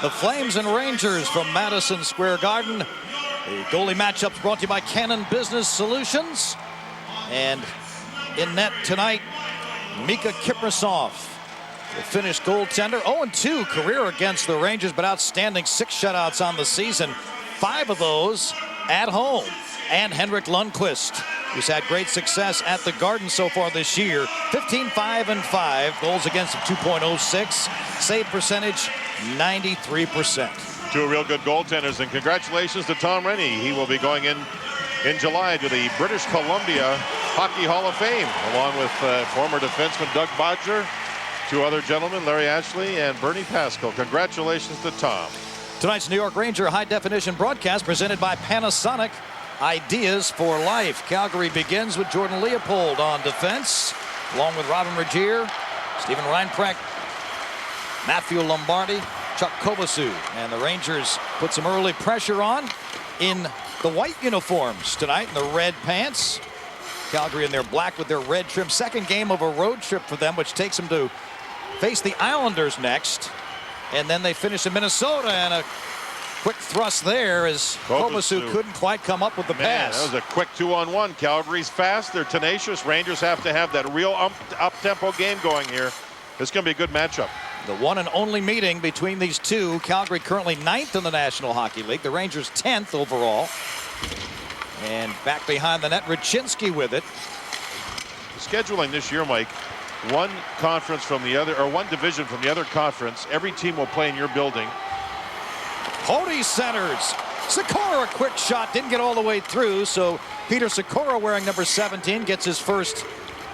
The Flames and Rangers from Madison Square Garden. The goalie matchups brought to you by Cannon Business Solutions. And in net tonight, Mika Kiprasov, the Finnish goaltender. 0-2 career against the Rangers, but outstanding 6 shutouts on the season. 5 of those at home. And Henrik Lundqvist, who's had great success at the Garden so far this year. 15-5-5, goals against of 2.06, save percentage 93%. 2 real good goaltenders, and congratulations to Tom Rennie. He will be going in July to the British Columbia Hockey Hall of Fame, along with former defenseman Doug Bodger, 2 other gentlemen, Larry Ashley and Bernie Pascal. Congratulations to Tom. Tonight's New York Ranger high-definition broadcast presented by Panasonic. Ideas for life. Calgary begins with Jordan Leopold on defense, along with Robin Regier, Steven Reinprecht, Matthew Lombardi, Chuck Kovacic. And the Rangers put some early pressure on in the white uniforms tonight, in the red pants. Calgary in their black with their red trim. Second game of a road trip for them, which takes them to face the Islanders next. And then they finish in Minnesota, and a quick thrust there as Kovacic couldn't quite come up with the pass. That was a quick 2-on-1. Calgary's fast. They're tenacious. Rangers have to have that real up-tempo game going here. This is going to be a good matchup. The one and only meeting between these two. Calgary currently 9th in the National Hockey League. The Rangers 10th overall. And back behind the net, Raczynski with it. Scheduling this year, Mike, one conference from the other, or one division from the other conference. Every team will play in your building. Cody centers. Sikora, a quick shot, didn't get all the way through, so Peter Sikora, wearing number 17, gets his first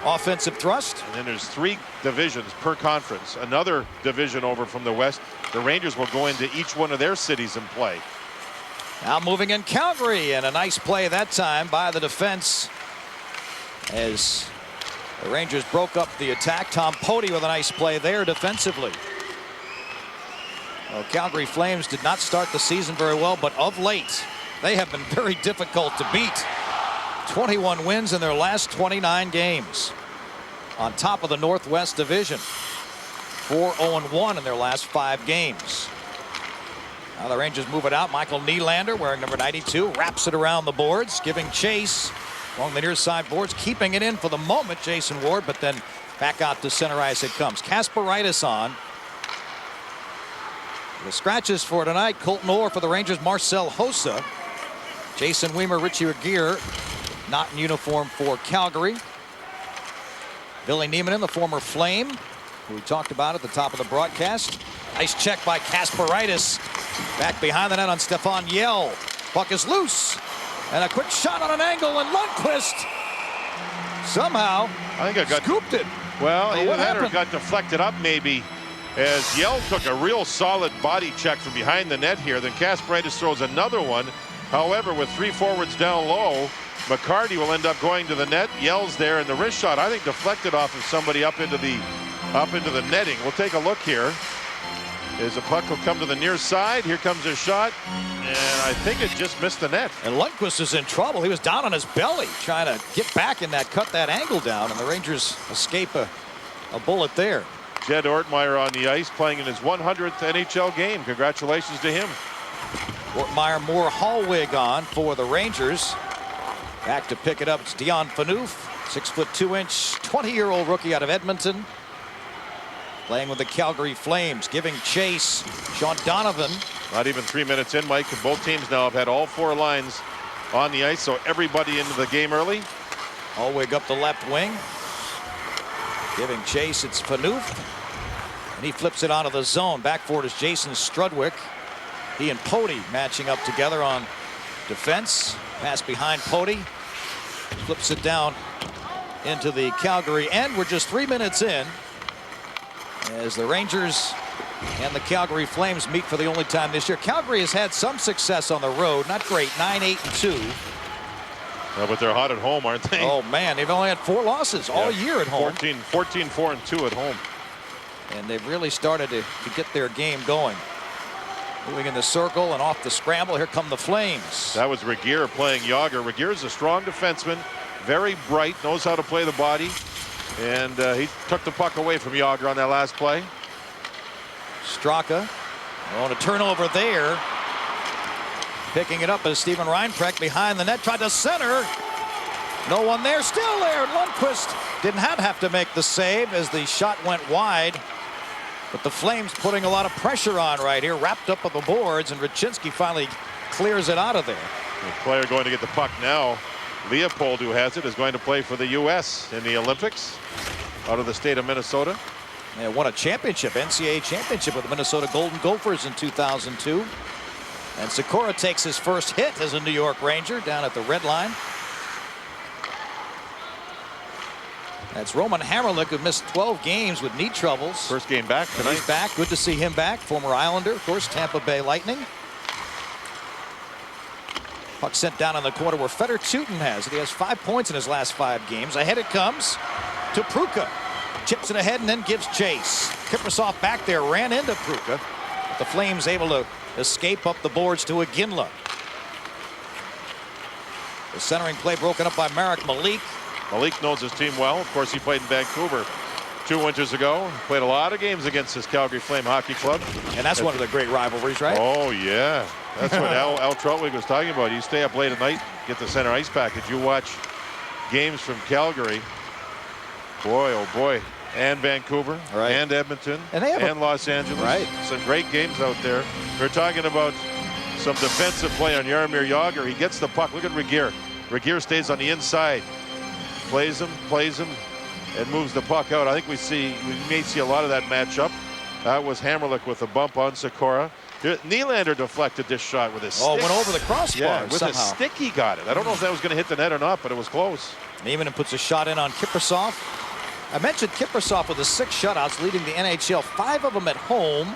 offensive thrust. And then there's 3 divisions per conference. Another division over from the west. The Rangers will go into each one of their cities and play. Now moving in Calgary, and a nice play that time by the defense as the Rangers broke up the attack. Tom Poti with a nice play there defensively. Well, Calgary Flames did not start the season very well, but of late, they have been very difficult to beat. 21 wins in their last 29 games. On top of the Northwest Division. 4-0-1 in their last 5 games. Now the Rangers move it out. Michael Nylander, wearing number 92, wraps it around the boards, giving chase along the near side boards, keeping it in for the moment, Jason Ward, but then back out to center ice it comes. Kasparaitis on. The scratches for tonight, Colton Orr for the Rangers, Marcel Hossa. Jason Wiemer, Richie Regier, not in uniform for Calgary. Billy Niemanen, the former Flame, who we talked about at the top of the broadcast. Nice check by Kasparaitis. Back behind the net on Stefan Yell. Puck is loose. And a quick shot on an angle, and Lundqvist somehow scooped it. Well, either that or it got deflected up maybe, as Yell took a real solid body check from behind the net here. Then Kasparaitis throws another one. However, with 3 forwards down low, McCarty will end up going to the net. Yell's there, and the wrist shot, I think, deflected off of somebody up into the netting. We'll take a look here. As the puck will come to the near side. Here comes his shot, and I think it just missed the net. And Lundqvist is in trouble. He was down on his belly trying to get back in that, cut that angle down, and the Rangers escape a bullet there. Jed Ortmeyer on the ice, playing in his 100th NHL game. Congratulations to him. Ortmeyer, more Hallwig on for the Rangers. Back to pick it up, it's Dion Phaneuf, 6'2", 20-year-old rookie out of Edmonton. Playing with the Calgary Flames, giving chase, Sean Donovan. Not even 3 minutes in, Mike, and both teams now have had all 4 lines on the ice, so everybody into the game early. Hallwig up the left wing. Giving chase, it's Phaneuf. And he flips it onto the zone. Back for it is Jason Strudwick. He and Poti matching up together on defense. Pass behind Poti. Flips it down into the Calgary end. We're just 3 minutes in as the Rangers and the Calgary Flames meet for the only time this year. Calgary has had some success on the road. Not great, 9-8-2. Well, but they're hot at home, aren't they? Oh, man, they've only had 4 losses all year at home. 14-4-2 at home. And they've really started to get their game going. Moving in the circle and off the scramble. Here come the Flames. That was Regier playing Yager. Regier's a strong defenseman, very bright, knows how to play the body. And he took the puck away from Yager on that last play. Straka On a turnover there. Picking it up as Steven Reinprecht behind the net. Tried to center. No one there. Still there. Lundqvist didn't have to make the save as the shot went wide. But the Flames putting a lot of pressure on right here. Wrapped up on the boards. And Raczynski finally clears it out of there. The player going to get the puck now. Leopold, who has it, is going to play for the U.S. in the Olympics out of the state of Minnesota. They won a championship, NCAA championship with the Minnesota Golden Gophers in 2002. And Sikora takes his first hit as a New York Ranger down at the red line. That's Roman Hamrlik, who missed 12 games with knee troubles. First game back tonight. He's back. Good to see him back. Former Islander, of course, Tampa Bay Lightning. Puck sent down in the corner where Fedor Tutin has it. He has 5 points in his last 5 games. Ahead it comes to Pruka. Chips it ahead and then gives chase. Kiprusoff back there ran into Pruka. But the Flames able to escape up the boards to Iginla. The centering play broken up by Marek Malik. Malik knows his team well. Of course, he played in Vancouver 2 winters ago. Played a lot of games against his Calgary Flame Hockey Club. And that's one of the great rivalries, right? Oh, yeah. That's what Al Troutwig was talking about. You stay up late at night, get the center ice package. You watch games from Calgary. Boy, oh boy. And Vancouver, right. And Edmonton, and Los Angeles. Right. Some great games out there. We're talking about some defensive play on Jaromir Jagr. He gets the puck. Look at Regeer. Regeer stays on the inside. Plays him, and moves the puck out. I think we may see a lot of that matchup. That was Hamrlik with a bump on Sikora. Nylander deflected this shot with his stick. Went over the crossbar. Yeah, with somehow. his stick he got it. I don't know if that was going to hit the net or not, but it was close. Neiman puts a shot in on Kiprusoff. I mentioned Kiprusoff with the 6 shutouts, leading the NHL, 5 of them at home.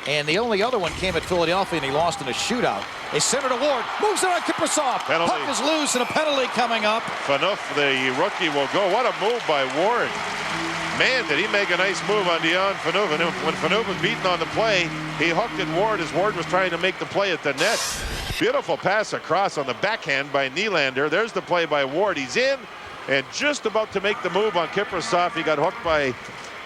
And the only other one came at Philadelphia, and he lost in a shootout. They center to Ward, moves it on Kiprusoff. Penalty. Puck is loose, and a penalty coming up. Phaneuf, the rookie, will go. What a move by Ward. Man, did he make a nice move on Dion Phaneuf. And when Phaneuf was beaten on the play, he hooked at Ward as Ward was trying to make the play at the net. Beautiful pass across on the backhand by Nylander. There's the play by Ward. He's in and just about to make the move on Kiprusoff. He got hooked by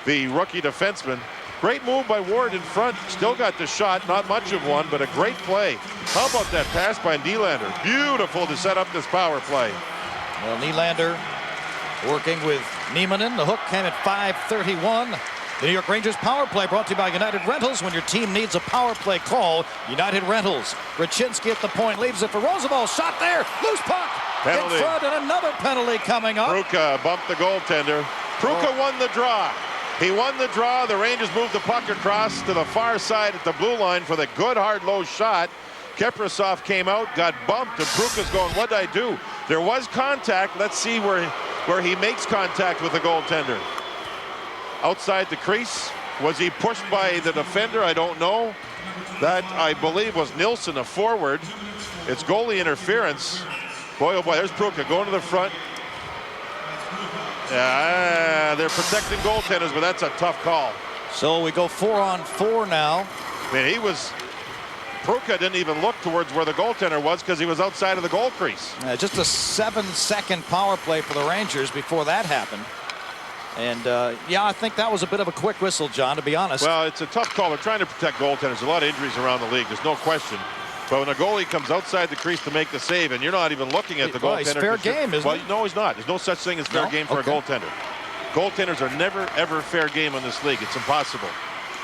the rookie defenseman. Great move by Ward in front. Still got the shot. Not much of one, but a great play. How about that pass by Nylander? Beautiful to set up this power play. Well, Nylander working with Niemanen. The hook came at 5:31. The New York Rangers power play brought to you by United Rentals. When your team needs a power play, call United Rentals. Raczynski at the point, leaves it for Roosevelt. Shot there. Loose puck. Penalty. In front, and another penalty coming up. Pruka bumped the goaltender. Pruka won the draw. He won the draw. The Rangers moved the puck across to the far side at the blue line for the good hard low shot. Kiprusoff came out, got bumped, and Pruka's going, what'd I do? There was contact. Let's see where he makes contact with the goaltender. Outside the crease. Was he pushed by the defender? I don't know. That, I believe, was Nilsson, a forward. It's goalie interference. Boy, oh boy, there's Pruka going to the front. They're protecting goaltenders, but that's a tough call. So we go 4-on-4 now. Man, Pruka didn't even look towards where the goaltender was because he was outside of the goal crease. Just a 7-second power play for the Rangers before that happened. And, yeah, I think that was a bit of a quick whistle, John, to be honest. Well, it's a tough call. They're trying to protect goaltenders. A lot of injuries around the league. There's no question. But when a goalie comes outside the crease to make the save and you're not even looking at the goaltender. It's fair game, isn't it? No, he's not. There's no such thing as fair game for a goaltender. Goaltenders are never, ever fair game in this league. It's impossible.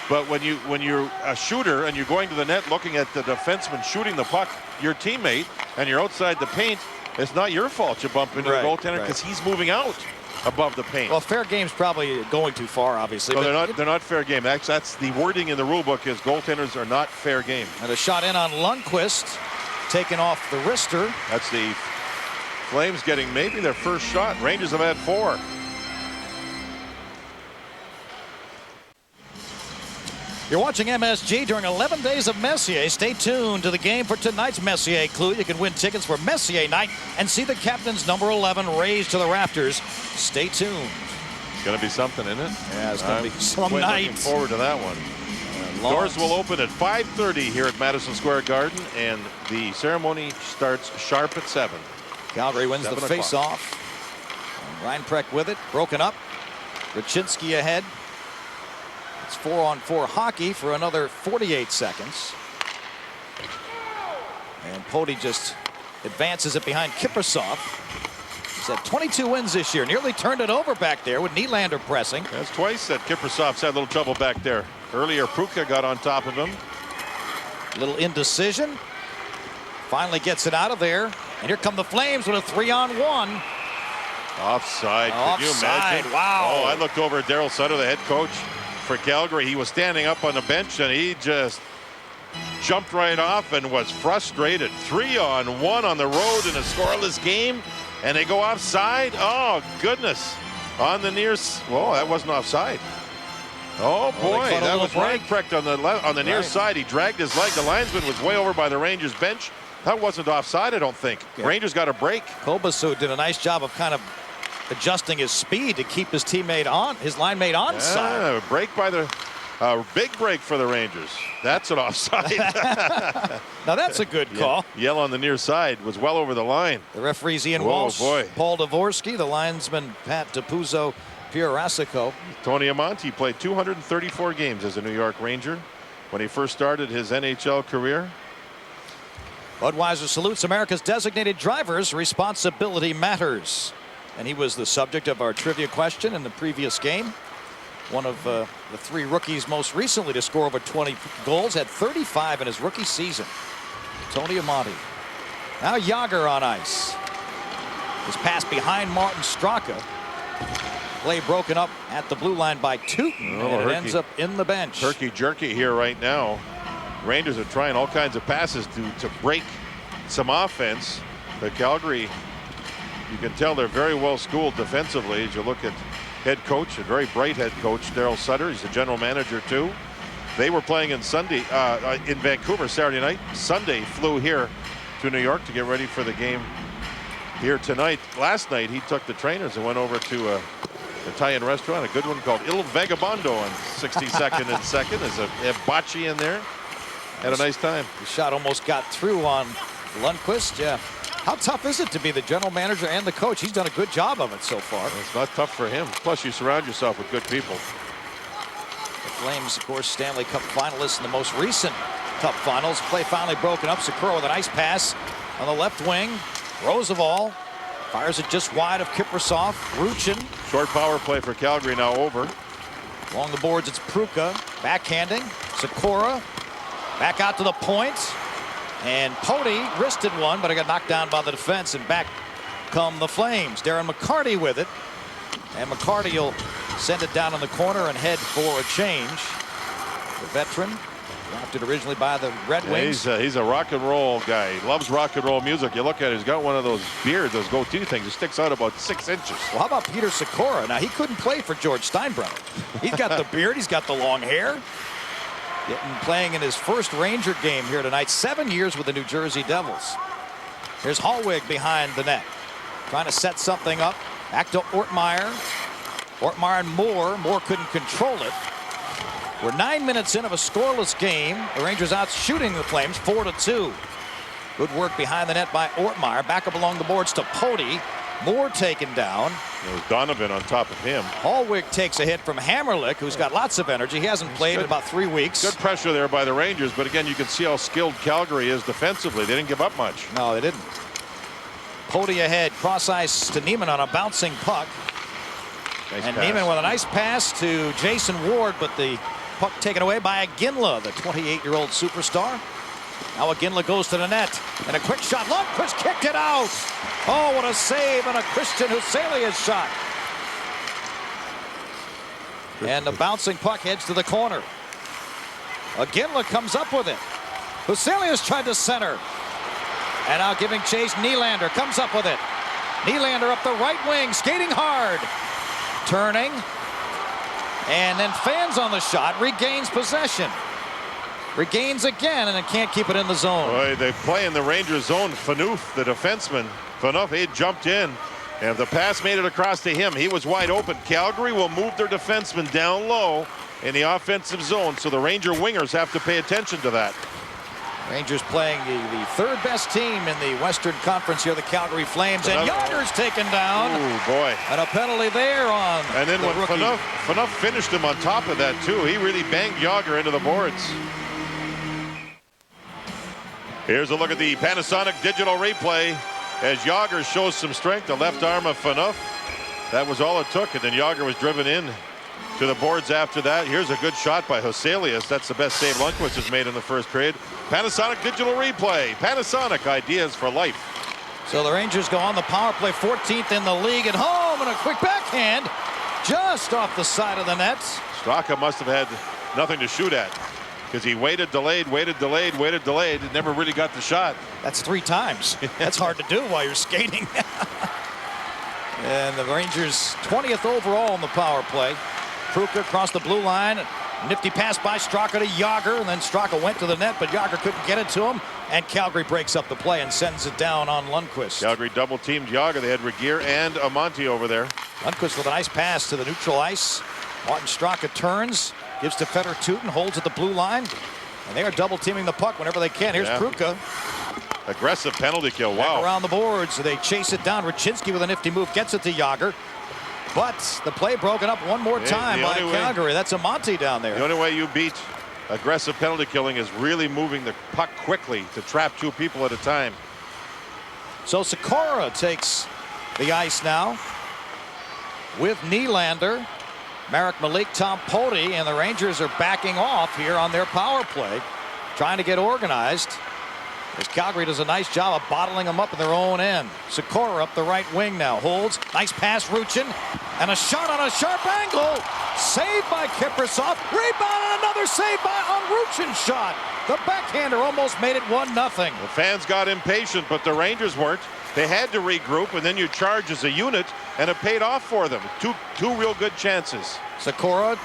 But when you're a shooter and you're going to the net looking at the defenseman shooting the puck, your teammate, and you're outside the paint, it's not your fault you bump into the goaltender because he's moving out above the paint. Well, fair game's probably going too far, obviously. No, they're not fair game. That's the wording in the rule book is goaltenders are not fair game. And a shot in on Lundqvist, taken off the wrister. That's the Flames getting maybe their first shot. Rangers have had 4. You're watching MSG during 11 days of Messier. Stay tuned to the game for tonight's Messier Clue. You can win tickets for Messier night and see the captain's number 11 raised to the rafters. Stay tuned. It's going to be something, isn't it? Yeah, it's going to be some night. Looking forward to that one. Doors will open at 5:30 here at Madison Square Garden, and the ceremony starts sharp at 7. Calgary wins the face-off. Reinprecht with it, broken up. Raczynski ahead. It's 4-on-4 hockey for another 48 seconds. And Pody just advances it behind Kiprusoff. He's had 22 wins this year. Nearly turned it over back there with Nylander pressing. That's twice that Kiprusoff's had a little trouble back there. Earlier, Pruka got on top of him. Little indecision. Finally gets it out of there. And here come the Flames with a 3-on-1. Offside. Could you imagine? Wow. Oh, I looked over at Daryl Sutter, the head coach for Calgary. He was standing up on the bench and he just jumped right off and was frustrated. 3-on-1 on the road in a scoreless game, and they go offside. Oh goodness! On the near. Whoa, that wasn't offside. Oh boy, that was right correct on the near side. He dragged his leg. The linesman was way over by the Rangers bench. That wasn't offside, I don't think. Yeah. Rangers got a break. Kobasu did a nice job of kind of adjusting his speed to keep his teammate on, his line mate onside. Yeah, break by the. Big break for the Rangers. That's an offside. Now that's a good call. Yeah, yell on the near side was well over the line. The referees Ian Walsh, Paul Dvorsky, the linesman Pat DiPuzzo, Pierre Rasico. Tony Amonte played 234 games as a New York Ranger when he first started his NHL career. Budweiser salutes America's designated drivers. Responsibility matters. And he was the subject of our trivia question in the previous game. One of the three rookies most recently to score over 20 goals, had 35 in his rookie season. Tony Amonte. Now Jágr on ice. His pass behind Martin Straka. Play broken up at the blue line by Tootin, and it ends up in the bench. Turkey jerky here right now. Rangers are trying all kinds of passes to break some offense. The Calgary, you can tell they're very well schooled defensively as you look at head coach, a very bright head coach, Daryl Sutter. He's the general manager too. They were playing in in Vancouver Saturday night. Sunday flew here to New York to get ready for the game here tonight. Last night he took the trainers and went over to an Italian restaurant, a good one called Il Vagabondo on 62nd and 2nd. There's a hibachi in there. Had a nice time. The shot almost got through on Lundqvist. Yeah. How tough is it to be the general manager and the coach? He's done a good job of it so far. It's not tough for him. Plus, you surround yourself with good people. The Flames, of course, Stanley Cup finalists in the most recent Cup finals. Play finally broken up. Sakura with a nice pass on the left wing. Roosevelt fires it just wide of Kiprusoff. Ruchin. Short power play for Calgary now over. Along the boards, it's Pruka backhanding. Sakura back out to the point. And Pody wristed one, but it got knocked down by the defense, and back come the Flames. Darren McCarty with it. And McCarty will send it down in the corner and head for a change. The veteran, drafted originally by the Red Wings. He's a rock and roll guy. He loves rock and roll music. You look at it, he's got one of those beards, those goatee things. It sticks out about 6 inches. Well, how about Peter Sakura? Now, he couldn't play for George Steinbrenner. He's got the beard. He's got the long hair. Playing in his first Ranger game here tonight. 7 years with the New Jersey Devils. Here's Hallwig behind the net. Trying to set something up. Back to Ortmeyer. Ortmeyer and Moore. Moore couldn't control it. We're 9 minutes in of a scoreless game. The Rangers out shooting the Flames 4-2. Good work behind the net by Ortmeyer. Back up along the boards to Pody. Moore taken down. There's Donovan on top of him. Hallwig takes a hit from Hammerlick, who's got lots of energy. He hasn't played in about 3 weeks. Good pressure there by the Rangers, but again, you can see how skilled Calgary is defensively. They didn't give up much. No, they didn't. Pody ahead, cross ice to Neiman on a bouncing puck. Nice and pass. Neiman with a nice pass to Jason Ward, but the puck taken away by Iginla, the 28-year-old superstar. Now Iginla goes to the net, and a quick shot. Lundqvist kicked it out. Oh, what a save on a Christian Huselius shot. And the bouncing puck heads to the corner. Iginla comes up with it. Huselius tried to center. And now giving chase, Nylander comes up with it. Nylander up the right wing, skating hard. Turning. And then fans on the shot, regains possession. Regains again, and it can't keep it in the zone. Boy, they play in the Rangers zone. Phaneuf, the defenseman. Phaneuf, he jumped in. And if the pass made it across to him, he was wide open. Calgary will move their defenseman down low in the offensive zone, so the Ranger wingers have to pay attention to that. Rangers playing the third best team in the Western Conference here, the Calgary Flames. And Yager's taken down. Oh, boy. And a penalty there on And then when Phaneuf finished him on top of that, too, he really banged Yager into the boards. Here's a look at the Panasonic digital replay as Yager shows some strength. The left arm of Phaneuf. That was all it took. And then Yager was driven in to the boards after that. Here's a good shot by Hoselius. That's the best save Lundqvist has made in the first period. Panasonic digital replay. Panasonic, ideas for life. So the Rangers go on the power play, 14th in the league at home, and a quick backhand just off the side of the net. Straka must have had nothing to shoot at because he waited, delayed, waited, delayed, waited, delayed, and never really got the shot. That's 3 times. That's hard to do while you're skating. And the Rangers 20th overall on the power play. Pruka across the blue line. Nifty pass by Straka to Yager, and then Straka went to the net, but Yager couldn't get it to him. And Calgary breaks up the play and sends it down on Lundqvist. Calgary double-teamed Yager. They had Regeer and Amonte over there. Lundqvist with a nice pass to the neutral ice. Martin Straka turns, gives to Feder Tutin, holds at the blue line. And they are double-teaming the puck whenever they can. Here's Pruka. Aggressive penalty kill. Back wow. around the boards. So they chase it down. Raczynski with a nifty move gets it to Yager. But the play broken up one more time by Calgary. That's Amonte down there. The only way you beat aggressive penalty killing is really moving the puck quickly to trap 2 people at a time. So Sikora takes the ice now with Nylander, Marek Malik, Tom Poti, and the Rangers are backing off here on their power play, trying to get organized. As Calgary does a nice job of bottling them up in their own end. Sikora up the right wing now. Holds. Nice pass, Ruchin. And a shot on a sharp angle. Saved by Kiprasov. Rebound and another save by on Ruchin's shot. The backhander almost made it 1-0. The fans got impatient, but the Rangers weren't. They had to regroup, and then you charge as a unit, and it paid off for them. Two real good chances. Sikora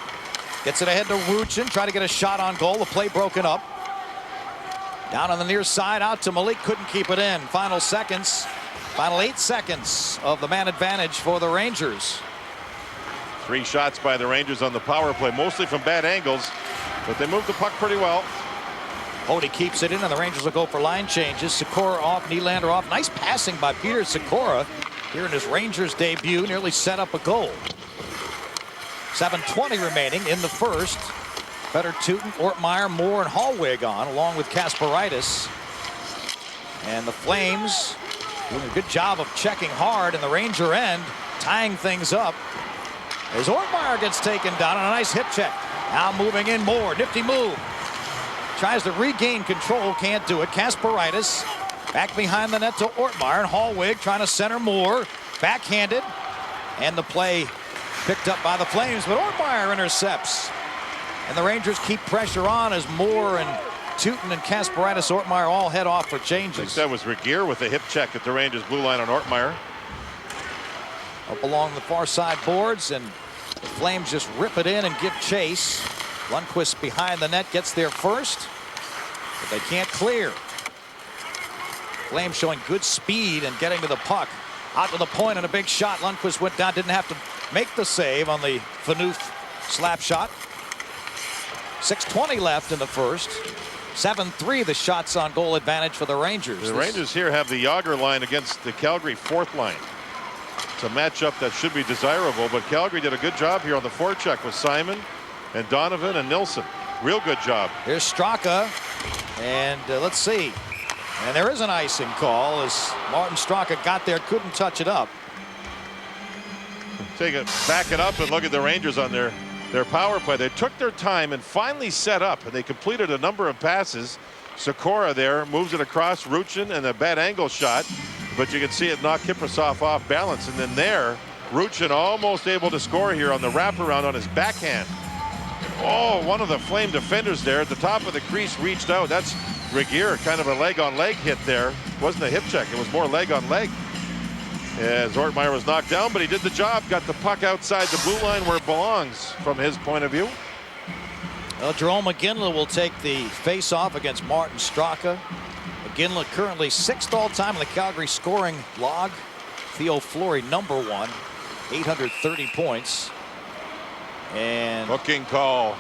gets it ahead to Ruchin. Try to get a shot on goal. The play broken up. Down on the near side, out to Malik, couldn't keep it in. Final 8 seconds of the man advantage for the Rangers. 3 shots by the Rangers on the power play, mostly from bad angles, but they moved the puck pretty well. Poti keeps it in, and the Rangers will go for line changes. Sikora off, Nylander off. Nice passing by Peter Sikora here in his Rangers debut, nearly set up a goal. 7:20 remaining in the first. Feder Tutin, Ortmeyer, Moore, and Hallwig on, along with Kasparaitis. And the Flames doing a good job of checking hard in the Ranger end, tying things up. As Ortmeyer gets taken down on a nice hip check. Now moving in Moore, nifty move. Tries to regain control, can't do it. Kasparaitis back behind the net to Ortmeyer, and Hallwig trying to center Moore. Backhanded, and the play picked up by the Flames, but Ortmeyer intercepts. And the Rangers keep pressure on as Moore and Tutin and Kasparaitis, Ortmeyer all head off for changes. I think that was Regeer with a hip check at the Rangers blue line on Ortmeyer. Up along the far side boards, and the Flames just rip it in and give chase. Lundqvist behind the net gets there first, but they can't clear. Flames showing good speed and getting to the puck. Out to the point and a big shot. Lundqvist went down, didn't have to make the save on the Phaneuf slap shot. 6:20 left in the first. 7-3 the shots on goal advantage for the Rangers. The Rangers here have the Yager line against the Calgary 4th line. It's a matchup that should be desirable, but Calgary did a good job here on the forecheck with Simon and Donovan and Nilsson. Real good job. Here's Straka, and let's see. And there is an icing call as Martin Straka got there, couldn't touch it up. Back it up and look at the Rangers on their power play. They took their time and finally set up, and they completed a number of passes. Sikora there moves it across Ruchin, and a bad angle shot, but you can see it knock Kiprasov off balance. And then there, Ruchin almost able to score here on the wraparound on his backhand. Oh, one of the Flame defenders there at the top of the crease reached out. That's Regeer, kind of a leg-on-leg hit there. It wasn't a hip check, it was more leg-on-leg. As Ortmeyer was knocked down, but he did the job, got the puck outside the blue line where it belongs from his point of view. Well, Jerome McGinley will take the face-off against Martin Straka. McGinley currently 6th all-time in the Calgary scoring log. Theo Fleury #1, 830 points. And hooking call.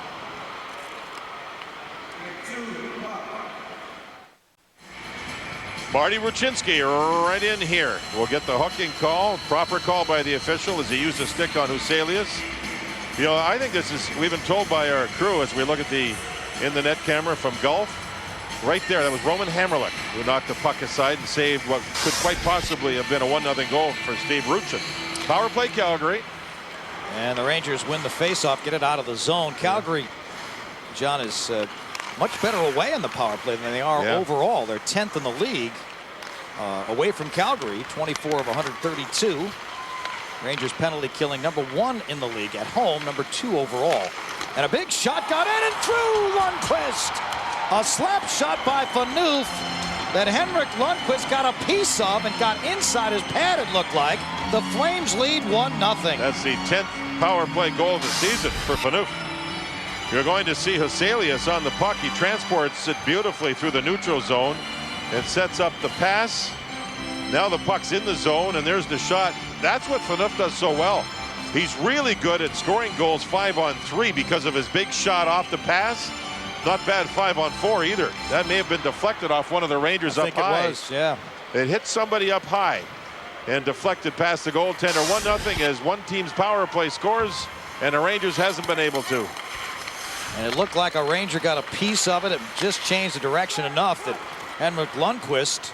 Marty Ruchinski right in here. We'll get the hooking call. Proper call by the official as he used a stick on Huselius. You know, I think this is, we've been told by our crew as we look at the in the net camera from Gulf. Right there, that was Roman Hammerlick who knocked the puck aside and saved what could quite possibly have been a 1-0 goal for Steve Ruchin. Power play Calgary. And the Rangers win the faceoff, get it out of the zone. Calgary, John, is much better away in the power play than they are overall. They're 10th in the league away from Calgary, 24 of 132. Rangers penalty killing #1 in the league at home, #2 overall. And a big shot got in and through Lundqvist. A slap shot by Phaneuf that Henrik Lundqvist got a piece of and got inside his pad, it looked like. The Flames lead 1-0. That's the 10th power play goal of the season for Phaneuf. You're going to see Huselius on the puck. He transports it beautifully through the neutral zone and sets up the pass. Now the puck's in the zone, and there's the shot. That's what Phaneuf does so well. He's really good at scoring goals 5-on-3 because of his big shot off the pass. Not bad 5-on-4 either. That may have been deflected off one of the Rangers up high. It was, yeah. It hit somebody up high and deflected past the goaltender. 1-0 as one team's power play scores, and the Rangers hasn't been able to. And it looked like a Ranger got a piece of it. It just changed the direction enough that Henrik Lundqvist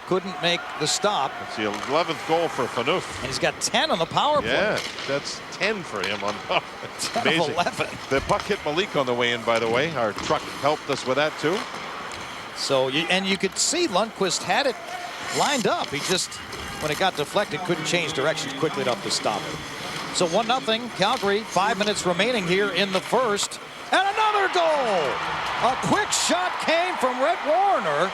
couldn't make the stop. It's the 11th goal for Phaneuf. And he's got 10 on the power play. Yeah, that's 10 for him on 10 of 11. The puck hit Malik on the way in, by the way. Our truck helped us with that too. So, you could see Lundqvist had it lined up. He just, when it got deflected, couldn't change directions quickly enough to stop it. So 1-0 Calgary, 5 minutes remaining here in the first. And another goal! A quick shot came from Rhett Warner.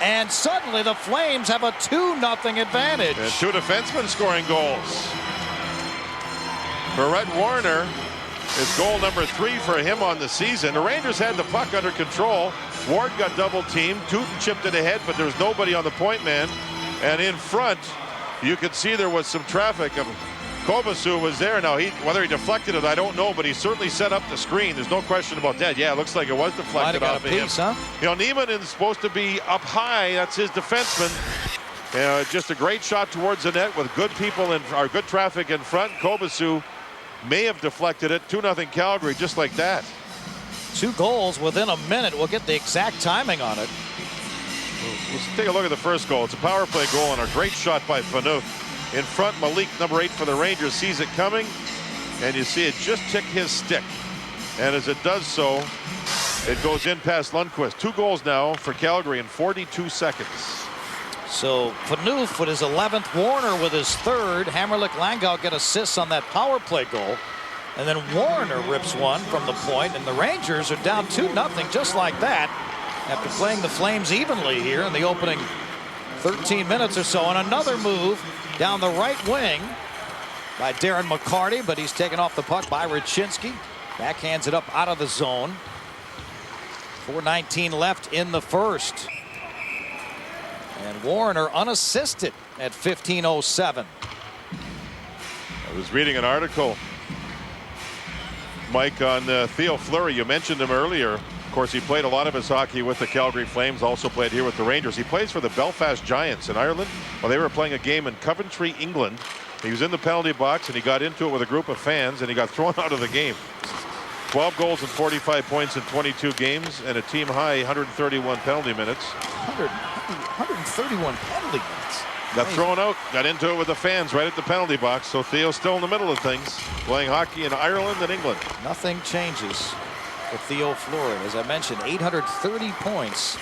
And suddenly the Flames have a 2-0 advantage. And two defensemen scoring goals. For Rhett Warner, it's goal #3 for him on the season. The Rangers had the puck under control. Ward got double teamed. Tootin chipped it ahead, but there was nobody on the point man. And in front, you could see there was some traffic. Kovacic was there. Now, whether he deflected it, I don't know, but he certainly set up the screen. There's no question about that. Yeah, it looks like it was deflected off of him. Huh? You know, Neiman is supposed to be up high. That's his defenseman. Just a great shot towards the net with good people and good traffic in front. Kovacic may have deflected it. 2-0 Calgary, just like that. 2 goals within a minute. We'll get the exact timing on it. Let's take a look at the first goal. It's a power play goal and a great shot by Phaneuf. In front, Malik, #8 for the Rangers, sees it coming, and you see it just tick his stick. And as it does so, it goes in past Lundqvist. 2 goals now for Calgary in 42 seconds. So Phaneuf with his 11th, Warner with his 3rd. Hammerlick, Langau get assists on that power play goal. And then Warner rips one from the point, and the Rangers are down 2-0 just like that after playing the Flames evenly here in the opening 13 minutes or so. And another move down the right wing by Darren McCarty, but he's taken off the puck by Ruchinski. Backhands it up out of the zone. 4:19 left in the first. And Warner unassisted at 15:07. I was reading an article, Mike, on Theo Fleury. You mentioned him earlier. Of course, he played a lot of his hockey with the Calgary Flames, also played here with the Rangers. He plays for the Belfast Giants in Ireland. Well, they were playing a game in Coventry, England. He was in the penalty box, and he got into it with a group of fans, and he got thrown out of the game. 12 goals and 45 points in 22 games, and a team-high 131 penalty minutes. 131 penalty minutes. Got thrown out, got into it with the fans right at the penalty box, so Theo's still in the middle of things, playing hockey in Ireland and England. Nothing changes for Theo Fleury. As I mentioned, 830 points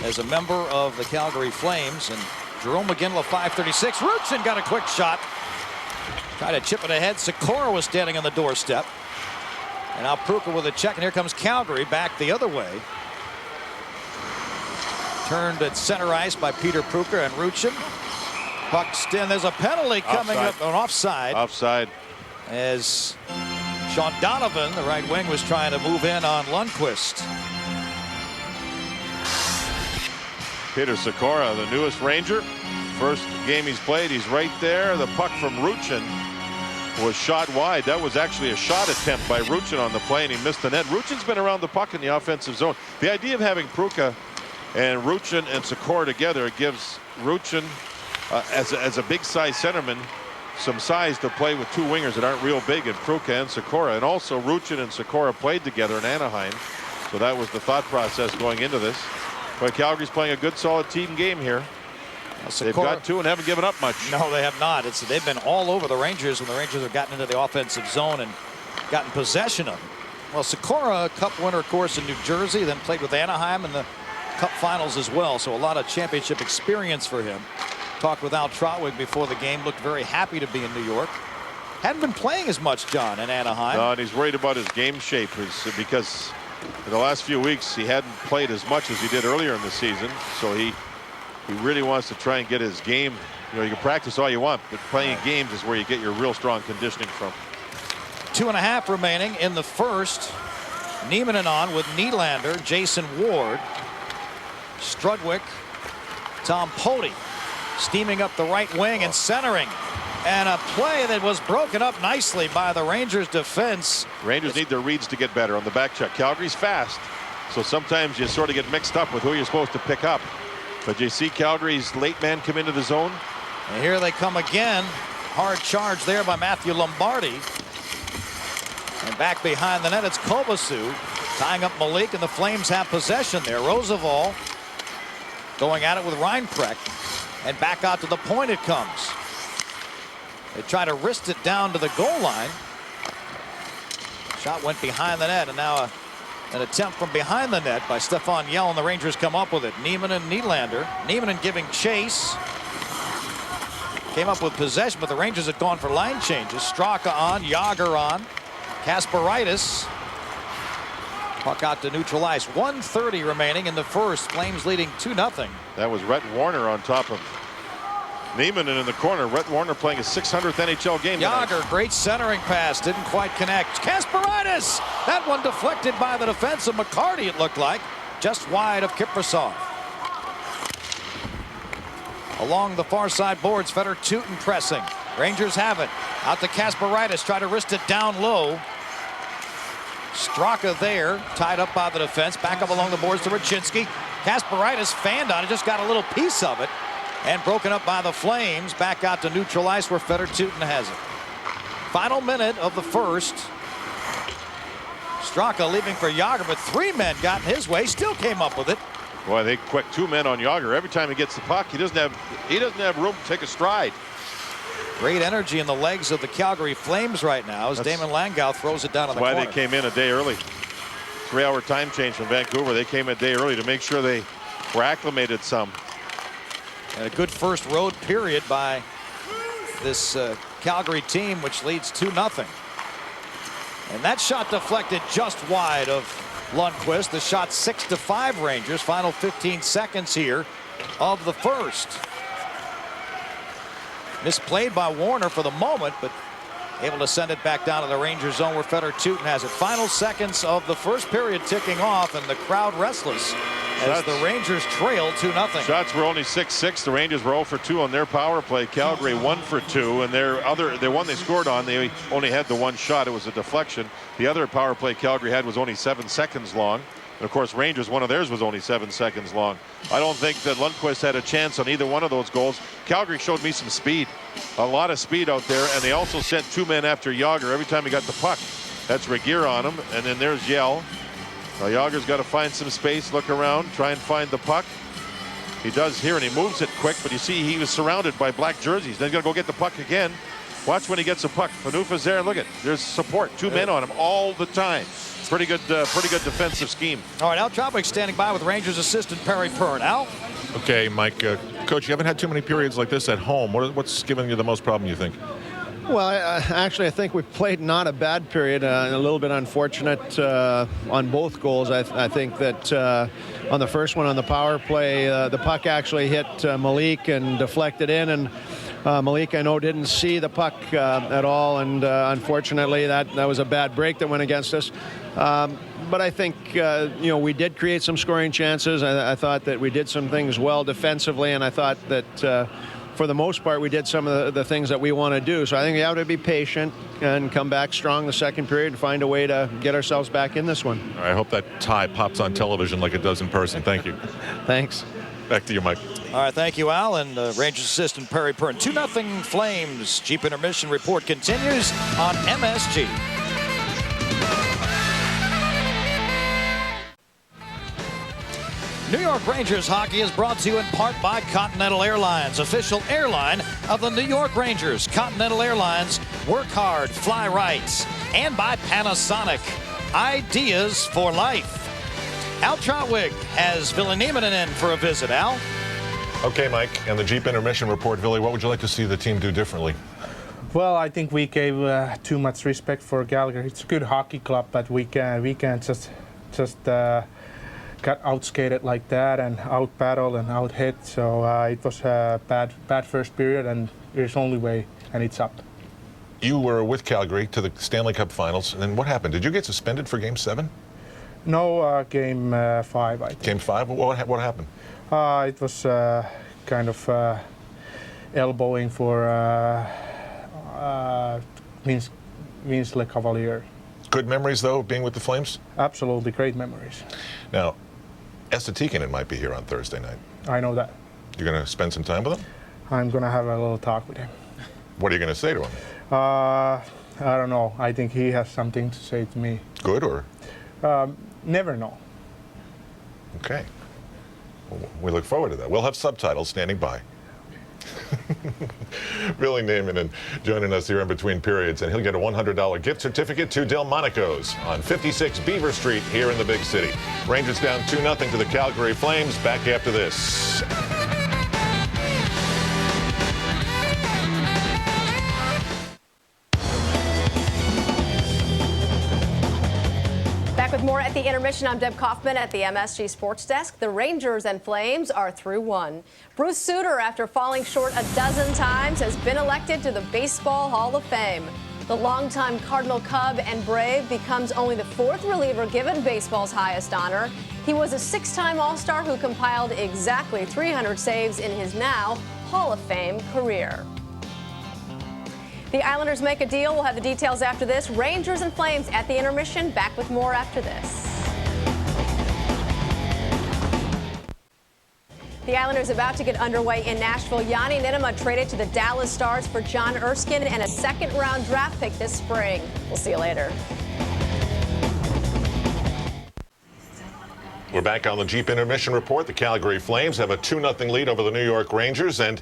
as a member of the Calgary Flames. And Jerome McGinley, 536. Ruchin got a quick shot. Tried to chip it ahead. Sikora was standing on the doorstep. And now Pruka with a check. And here comes Calgary back the other way. Turned at center ice by Peter Pruka and Ruchin. Puck's in. There's a penalty coming up on offside. Offside. As Sean Donovan, the right wing, was trying to move in on Lundqvist. Peter Sikora, the newest Ranger. First game he's played, he's right there. The puck from Ruchin was shot wide. That was actually a shot attempt by Ruchin on the play, and he missed the net. Ruchin's been around the puck in the offensive zone. The idea of having Pruka And Ruchin and Sikora together, it gives Ruchin, as a big size centerman, some size to play with two wingers that aren't real big in Pruka and Sikora. And also Ruchin and Sikora played together in Anaheim. So that was the thought process going into this. But Calgary's playing a good solid team game here. They've got two and haven't given up much. No, they have not. They've been all over the Rangers when the Rangers have gotten into the offensive zone and gotten possession of them. Well, Sikora, a Cup winner, of course, in New Jersey, then played with Anaheim in the Cup finals as well. So a lot of championship experience for him. Talked with Al Trotwig before the game. Looked very happy to be in New York. Hadn't been playing as much, John, in Anaheim. No, and he's worried about his game shape because in the last few weeks he hadn't played as much as he did earlier in the season. So he really wants to try and get his game. You know, you can practice all you want, but playing games is where you get your real strong conditioning from. 2.5 remaining in the first. Niemanen on with Nylander, Jason Ward, Strudwick, Tom Poti steaming up the right wing and centering. And a play that was broken up nicely by the Rangers defense. Rangers need their reads to get better on the back check. Calgary's fast, so sometimes you sort of get mixed up with who you're supposed to pick up. But you see Calgary's late man come into the zone. And here they come again. Hard charge there by Matthew Lombardi. And back behind the net, it's Kovacic tying up Malik, and the Flames have possession there. Roosevelt going at it with Reinprecht, and back out to the point it comes. They try to wrist it down to the goal line. Shot went behind the net, and now an attempt from behind the net by Stefan Yell, and the Rangers come up with it. Niemanen and Nylander. Niemanen giving chase. Came up with possession, but the Rangers had gone for line changes. Straka on, Jágr on, Kasparaitis. Puck out to neutral ice. 1:30 remaining in the first. Flames leading 2-0. That was Rhett Warner on top of Niemanen in the corner. Rhett Warner playing his 600th NHL game. Jágr, great centering pass, didn't quite connect. Kasparaitis, that one deflected by the defense of McCarty, it looked like, just wide of Kiprusoff. Along the far side boards, Fedor Tutin pressing. Rangers have it. Out to Kasparaitis, try to wrist it down low. Straka there, tied up by the defense. Back up along the boards to Raczynski. Kasparaitis fanned on it, just got a little piece of it. And broken up by the Flames. Back out to neutral ice where Fedor Tutin has it. Final minute of the first. Straka leaving for Jágr, but three men got in his way. Still came up with it. Boy, they quick two men on Jágr. Every time he gets the puck, he doesn't have room to take a stride. Great energy in the legs of the Calgary Flames right now as Damon Langau throws it down on the corner. Why they came in a day early. 3-hour time change from Vancouver. They came a day early to make sure they were acclimated some. And a good first road period by this Calgary team, which leads 2-0. And that shot deflected just wide of Lundqvist. The shot 6-5 Rangers. Final 15 seconds here of the first. Misplayed by Warner for the moment, but able to send it back down to the Rangers zone where Fedor Tutin has it. Final seconds of the first period ticking off, and the crowd restless as the Rangers trail 2-0. Shots were only 6-6. The Rangers were 0 for 2 on their power play. Calgary 1 for 2, and the one they scored on, they only had the one shot. It was a deflection. The other power play Calgary had was only 7 seconds long. And of course, Rangers, one of theirs was only 7 seconds long. I don't think that Lundqvist had a chance on either one of those goals. Calgary showed me some speed, a lot of speed out there, and they also sent two men after Jágr every time he got the puck. That's Regeer on him, and then there's Yell. Now Jágr's got to find some space, look around, try and find the puck. He does here, and he moves it quick, but you see he was surrounded by black jerseys. Then he's going to go get the puck again. Watch when he gets the puck. Phaneuf's there. Look at, there's support. Two men on him all the time. Pretty good defensive scheme. All right, Al Trotwig standing by with Rangers assistant Perry Pern. Al? Okay, Mike. Coach, you haven't had too many periods like this at home. What's giving you the most problem, you think? Well, actually, I think we've played not a bad period. A little bit unfortunate on both goals. I think that on the first one on the power play, the puck actually hit Malik and deflected in, and Malik, I know, didn't see the puck at all, and unfortunately, that was a bad break that went against us. But I think, we did create some scoring chances. I thought that we did some things well defensively, and I thought that for the most part, we did some of the things that we want to do. So I think we have to be patient and come back strong the second period and find a way to get ourselves back in this one. I hope that tie pops on television like it does in person. Thank you. Thanks. Back to you, Mike. All right, thank you, Al. And Rangers assistant Perry Pern. 2-0 Flames. Jeep intermission report continues on MSG. New York Rangers hockey is brought to you in part by Continental Airlines, official airline of the New York Rangers. Continental Airlines, work hard, fly right. And by Panasonic, ideas for life. Al Trotwig has Ville Nieminen in for a visit. Al? Okay, Mike, and the Jeep intermission report. Ville, what would you like to see the team do differently? Well, I think we gave too much respect for Calgary. It's a good hockey club, but we can't just got outskated like that and out-battled and out-hit. So it was a bad first period, and there's only way, and it's up. You were with Calgary to the Stanley Cup Finals, and then what happened? Did you get suspended for Game 7? No, Game 5, I think. Game 5? What happened? It was kind of elbowing for Vince Le Cavalier. Good memories, though, being with the Flames? Absolutely, great memories. Now, Esa Tikkanen might be here on Thursday night. I know that. You're going to spend some time with him? I'm going to have a little talk with him. What are you going to say to him? I don't know. I think he has something to say to me. Good or? Never know. Okay. Well, we look forward to that. We'll have subtitles standing by. Ville Nieminen joining us here in between periods, and he'll get a $100 gift certificate to Delmonico's on 56 Beaver Street here in the big city. Rangers down 2-0 to the Calgary Flames. Back after this. Back with more at the intermission. I'm Deb Kaufman at the MSG Sports Desk. The Rangers and Flames are through one. Bruce Sutter, after falling short a dozen times, has been elected to the Baseball Hall of Fame. The longtime Cardinal Cub and Brave becomes only the fourth reliever given baseball's highest honor. He was a six-time All-Star who compiled exactly 300 saves in his now Hall of Fame career. The Islanders make a deal. We'll have the details after this. Rangers and Flames at the intermission. Back with more after this. The Islanders about to get underway in Nashville. Yanni Ninnema traded to the Dallas Stars for John Erskine and a second-round draft pick this spring. We'll see you later. We're back on the Jeep intermission report. The Calgary Flames have a 2-0 lead over the New York Rangers, and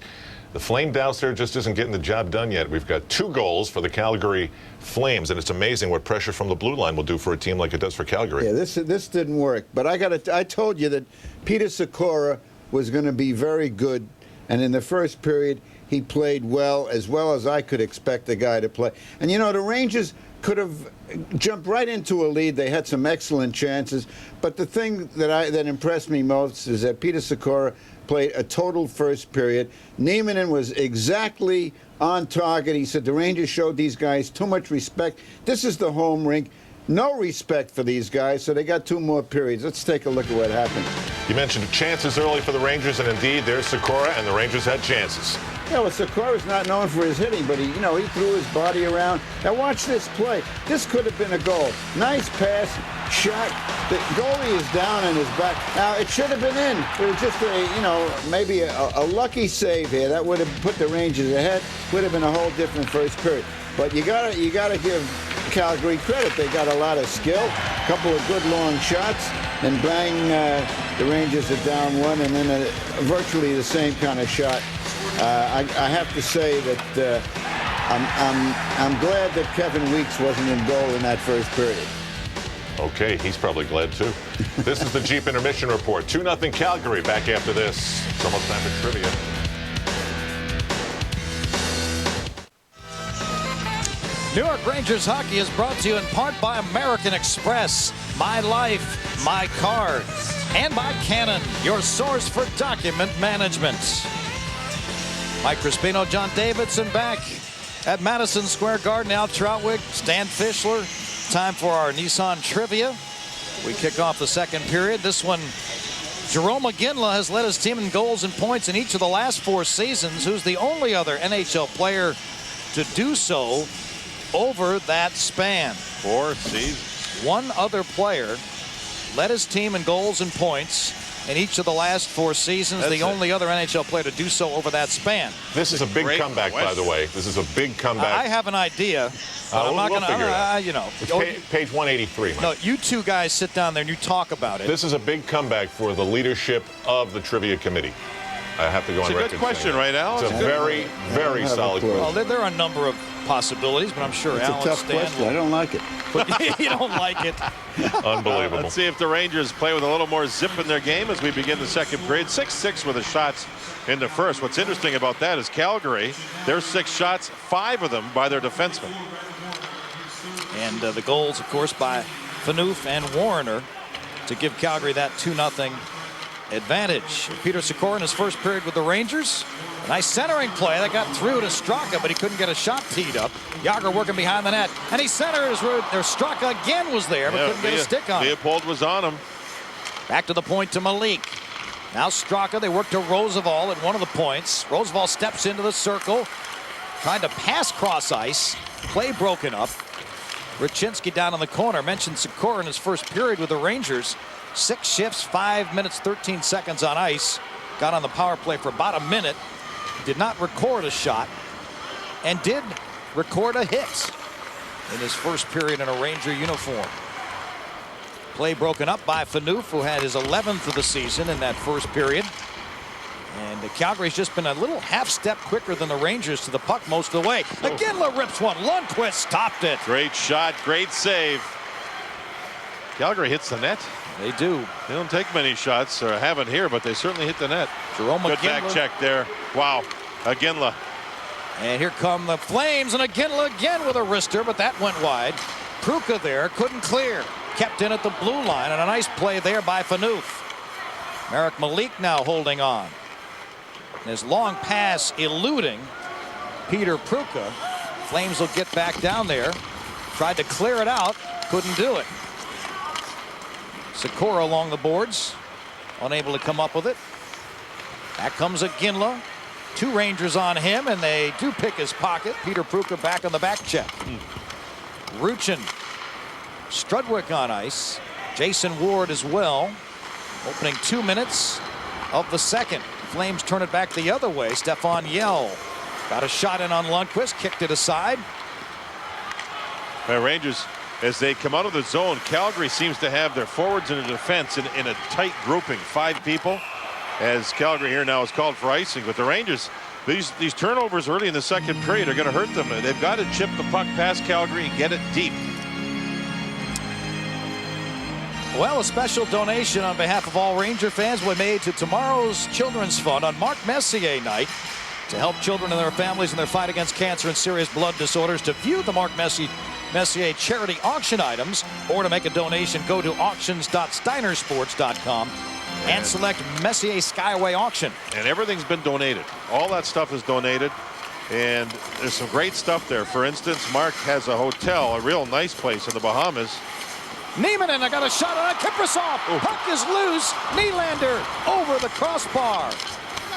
the Flame Dowser just isn't getting the job done yet. We've got 2 goals for the Calgary Flames, and it's amazing what pressure from the blue line will do for a team like it does for Calgary. Yeah, this didn't work. But I told you that Peter Sikora was going to be very good, and in the first period he played well as I could expect a guy to play. And you know, the Rangers could have jumped right into a lead. They had some excellent chances, but the thing that impressed me most is that Peter Sikora played a total first period. Nieminen was exactly on target. He said the Rangers showed these guys too much respect. This is the home rink. No respect for these guys, so they got 2 more periods. Let's take a look at what happened. You mentioned chances early for the Rangers, and indeed, there's Sikora, and the Rangers had chances. Yeah, well, Sikora's not known for his hitting, but he threw his body around. Now watch this play. This could have been a goal. Nice pass, shot. The goalie is down on his back. Now it should have been in. It was just maybe a lucky save here. That would have put the Rangers ahead. Would have been a whole different first period. But you gotta give Calgary credit. They got a lot of skill, a couple of good long shots, and bang, the Rangers are down 1, and then virtually the same kind of shot. I have to say that I'm glad that Kevin Weeks wasn't in goal in that first period. Okay, he's probably glad too. This is the Jeep intermission report. 2-0 Calgary. Back after this. It's almost time for trivia. New York Rangers hockey is brought to you in part by American Express, My Life, My Card, and by Canon, your source for document management. Mike Crispino, John Davidson back at Madison Square Garden. Al Trotwig, Stan Fischler. Time for our Nissan trivia. We kick off the second period. This one Jerome McGinley has led his team in goals and points in each of the last 4 seasons, who's the only other NHL player to do so over that span. 4 seasons. One other player led his team in goals and points in each of the last 4 seasons. That's the only other NHL player to do so over that span. This is a big comeback, by the way. This is a big comeback. I have an idea, but I'm not we'll going to, you know. It's page 183, Mike. No, you two guys sit down there and you talk about it. This is a big comeback for the leadership of the Trivia Committee. I have to go on record. It's a good question, right, Al? It's a very, very solid question. Well, there are a number of possibilities, but I'm sure It's Alan a tough question. I don't like it. You don't like it. Unbelievable. Let's see if the Rangers play with a little more zip in their game as we begin the second period. 6-6 with the shots in the first. What's interesting about that is Calgary, their 6 shots, 5 of them by their defensemen. And the goals, of course, by Phaneuf and Warner to give Calgary that 2-0 advantage. Peter Sikora in his first period with the Rangers. A nice centering play that got through to Straka, but he couldn't get a shot teed up. Yager working behind the net, and he centers. Straka again was there, but couldn't get a stick on it. Leopold was on him. Back to the point to Malik. Now Straka, they work to Roosevelt at one of the points. Roosevelt steps into the circle, trying to pass cross ice. Play broken up. Raczynski down in the corner. Mentioned Sikora in his first period with the Rangers. 6 shifts, 5 minutes, 13 seconds on ice. Got on the power play for about a minute. Did not record a shot and did record a hit in his first period in a Ranger uniform. Play broken up by Phaneuf, who had his 11th of the season in that first period. And Calgary's just been a little half step quicker than the Rangers to the puck most of the way. McGinley rips one. Lundqvist stopped it. Great shot, great save. Calgary hits the net. They do. They don't take many shots, or haven't here, but they certainly hit the net. Jerome Good McGinley. back check there. Wow. Aginla. And here come the Flames, and McGinley again with a wrister, but that went wide. Pruka there couldn't clear. Kept in at the blue line, and a nice play there by Phaneuf. Marek Malik now holding on. His long pass eluding Peter Pruka. Flames will get back down there. Tried to clear it out. Couldn't do it. Sikora along the boards. Unable to come up with it. Back comes Aginla. 2 Rangers on him, and they do pick his pocket. Peter Pruka back on the back check. Ruchin. Strudwick on ice. Jason Ward as well. Opening 2 minutes of the second. Flames turn it back the other way. Stefan Yell got a shot in on Lundqvist. Kicked it aside. The Rangers, as they come out of the zone, Calgary seems to have their forwards and their defense in a tight grouping. 5 people, as Calgary here now is called for icing. But the Rangers, these turnovers early in the second period are going to hurt them. They've got to chip the puck past Calgary and get it deep. Well, a special donation on behalf of all Ranger fans will be made to tomorrow's Children's Fund on Mark Messier night to help children and their families in their fight against cancer and serious blood disorders. To view the Mark Messier charity auction items or to make a donation, go to auctions.steinersports.com and select Messier Skyway Auction. And everything's been donated. All that stuff is donated. And there's some great stuff there. For instance, Mark has a hotel, a real nice place in the Bahamas. Niemanen, I got a shot on Kiprusoff. Puck is loose. Nylander over the crossbar.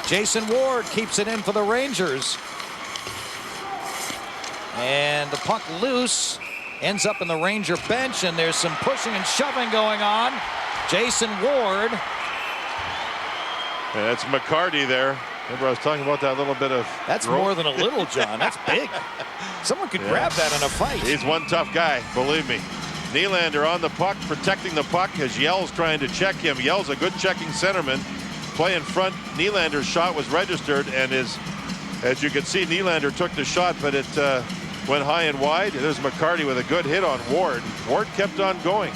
Jason Ward keeps it in for the Rangers. And the puck loose. Ends up in the Ranger bench, and there's some pushing and shoving going on. Jason Ward. And that's McCarty there. Remember, I was talking about that little bit of... That's more than a little, John. That's big. Someone could grab that in a fight. He's one tough guy, believe me. Nylander on the puck, protecting the puck as Yell's trying to check him. Yell's a good checking centerman. Play in front. Nylander's shot was registered, and as you can see, Nylander took the shot, but it went high and wide. There's McCarty with a good hit on Ward. Ward kept on going.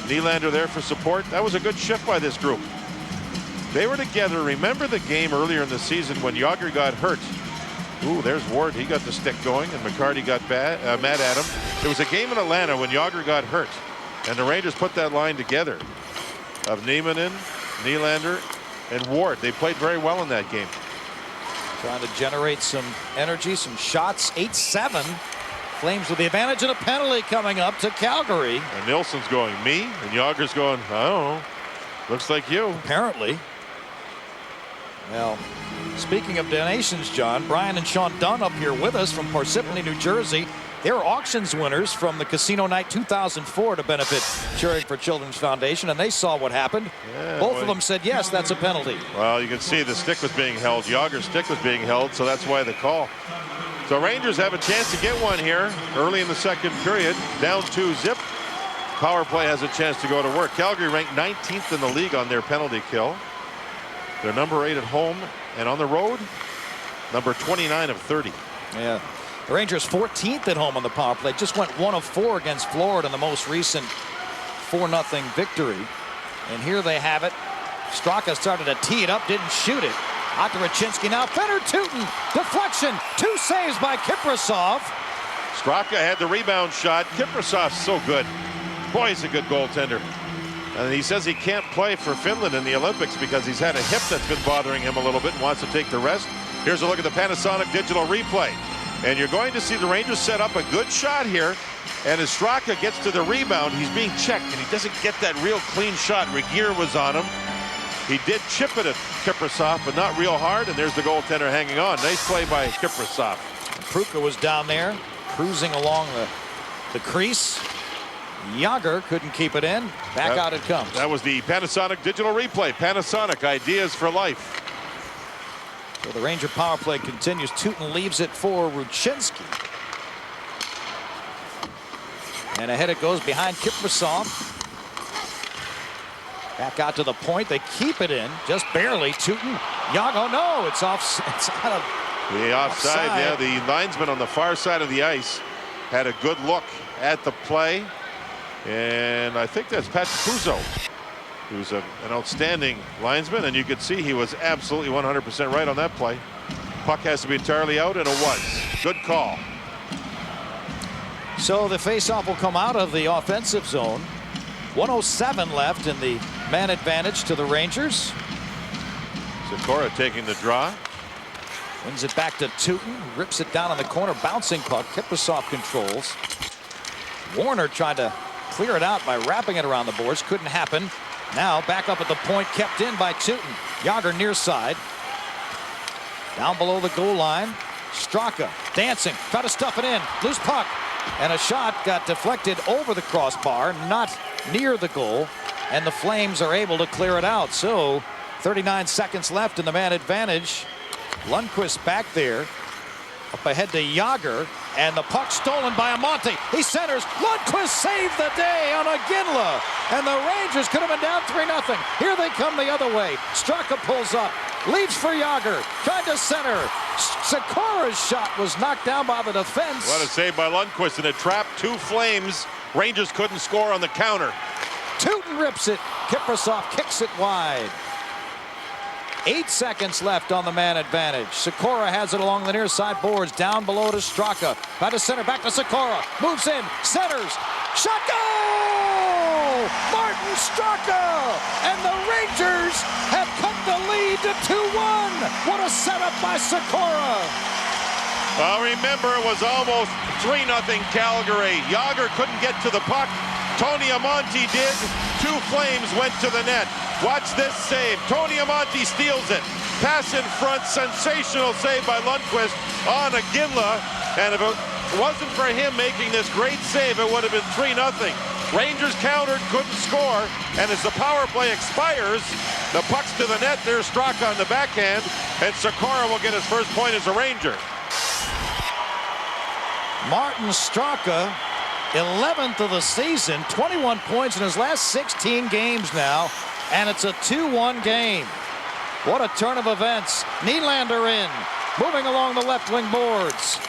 Nylander there for support. That was a good shift by this group. They were together. Remember the game earlier in the season when Yager got hurt? Ooh, there's Ward. He got the stick going, and McCarty got mad at him. There was a game in Atlanta when Yager got hurt, and the Rangers put that line together of Niemanen, Nylander, and Ward. They played very well in that game. Trying to generate some energy, some shots. 8-7. Flames with the advantage, and a penalty coming up to Calgary. And Nilsson's going, me? And Yager's going, I don't know. Looks like you. Apparently. Well, speaking of donations, John, Brian and Sean Dunn up here with us from Parsippany, New Jersey. They're auctions winners from the Casino Night 2004 to benefit Cheering for Children's Foundation, and they saw what happened. Yeah, Both of them said, yes, that's a penalty. Well, you can see the stick was being held. Yager's stick was being held, so that's why the call. So Rangers have a chance to get one here early in the second period. Down 2-zip. Power play has a chance to go to work. Calgary ranked 19th in the league on their penalty kill. They're number 8 at home, and on the road, number 29 of 30. Yeah. The Rangers 14th at home on the power play. Just went 1 of 4 against Florida in the most recent 4-0 victory. And here they have it. Straka started to tee it up, didn't shoot it. Out to Rachinski now. Fenner Tootin. Deflection. 2 saves by Kiprasov. Straka had the rebound shot. Kiprasov's so good. Boy, he's a good goaltender. And he says he can't play for Finland in the Olympics because he's had a hip that's been bothering him a little bit and wants to take the rest. Here's a look at the Panasonic digital replay. And you're going to see the Rangers set up a good shot here. And as Straka gets to the rebound, he's being checked, and he doesn't get that real clean shot. Regier was on him. He did chip it at Kiprasov, but not real hard. And there's the goaltender hanging on. Nice play by Kiprasov. Pruka was down there, cruising along the crease. Yager couldn't keep it in. Back out it comes. That was the Panasonic digital replay. Panasonic, ideas for life. So the Ranger power play continues. Tootin leaves it for Rachinski. And ahead it goes behind Kiprasov. Back out to the point. They keep it in. Just barely. Tootin. Yago, no, it's off. It's out of the offside. Yeah, the linesman on the far side of the ice had a good look at the play. And I think that's Pat Puzo, who's an outstanding linesman, and you could see he was absolutely 100% right on that play. Puck has to be entirely out, and it was. Good call. So the faceoff will come out of the offensive zone. 1:07 left in the man advantage to the Rangers. Sikora taking the draw. Wins it back to Tootin. Rips it down on the corner. Bouncing puck. Kiprasov controls. Warner tried to clear it out by wrapping it around the boards. Couldn't happen. Now back up at the point, kept in by Tootin. Yager near side. Down below the goal line. Straka dancing, try to stuff it in. Loose puck. And a shot got deflected over the crossbar, not near the goal. And the Flames are able to clear it out. So 39 seconds left in the man advantage. Lundqvist back there. Up ahead to Yager. And the puck stolen by Amonte. He centers. Lundqvist saved the day on a Ginla. And the Rangers could have been down 3-0. Here they come the other way. Straka pulls up. Leaves for Yager. Tried to center. Sikora's shot was knocked down by the defense. What a save by Lundqvist, and it trapped 2 Flames. Rangers couldn't score on the counter. Tootin rips it. Kiprasov kicks it wide. 8 seconds left on the man advantage. Sikora has it along the near side boards. Down below to Straka. By the center. Back to Sikora. Moves in. Centers. Shot goal! Martin Straka! And the Rangers have cut the lead to 2-1. What a setup by Sikora. Well, remember, it was almost 3-0 Calgary. Yager couldn't get to the puck. Tony Amonte did. 2 Flames went to the net. Watch this save. Tony Amonte steals it. Pass in front. Sensational save by Lundqvist on a Ginla. And if it wasn't for him making this great save, it would have been 3-0. Rangers countered, couldn't score. And as the power play expires, the puck's to the net. There's Straka on the backhand. And Sikora will get his first point as a Ranger. Martin Straka, 11th of the season, 21 points in his last 16 games now, and it's a 2-1 game. What a turn of events. Nylander in, moving along the left wing boards.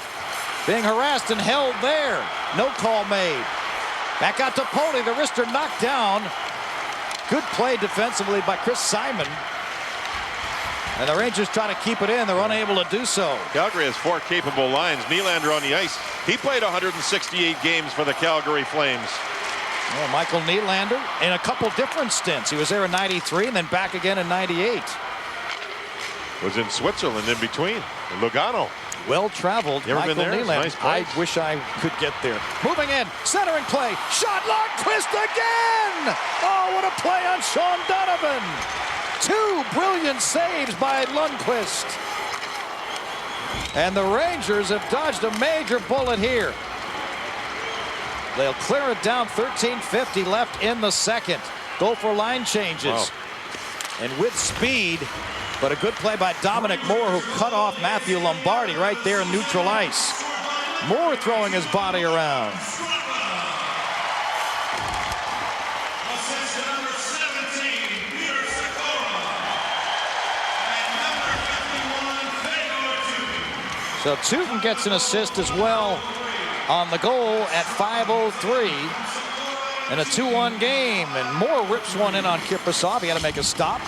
Being harassed and held there. No call made. Back out to Poli, the wrister knocked down. Good play defensively by Chris Simon. And the Rangers try to keep it in. They're unable to do so. Calgary has 4 capable lines. Nylander on the ice. He played 168 games for the Calgary Flames. Well, Michael Nylander in a couple different stints. He was there in '93 and then back again in '98. Was in Switzerland in between. Lugano. Well-traveled. You ever Michael been there? Nylander. Nice place. I wish I could get there. Moving in, centering play, shot, Lundqvist again! Oh, what a play on Sean Donovan! 2 brilliant saves by Lundqvist. And the Rangers have dodged a major bullet here. They'll clear it down, 13:50 left in the second. Go for line changes. Wow. And with speed, but a good play by Dominic Moore, who cut off Matthew Lombardi right there in neutral ice. Moore throwing his body around. So Teuton gets an assist as well on the goal at 5:03 in a 2-1 game. And Moore rips one in on Kiprusoff. He had to make a stop.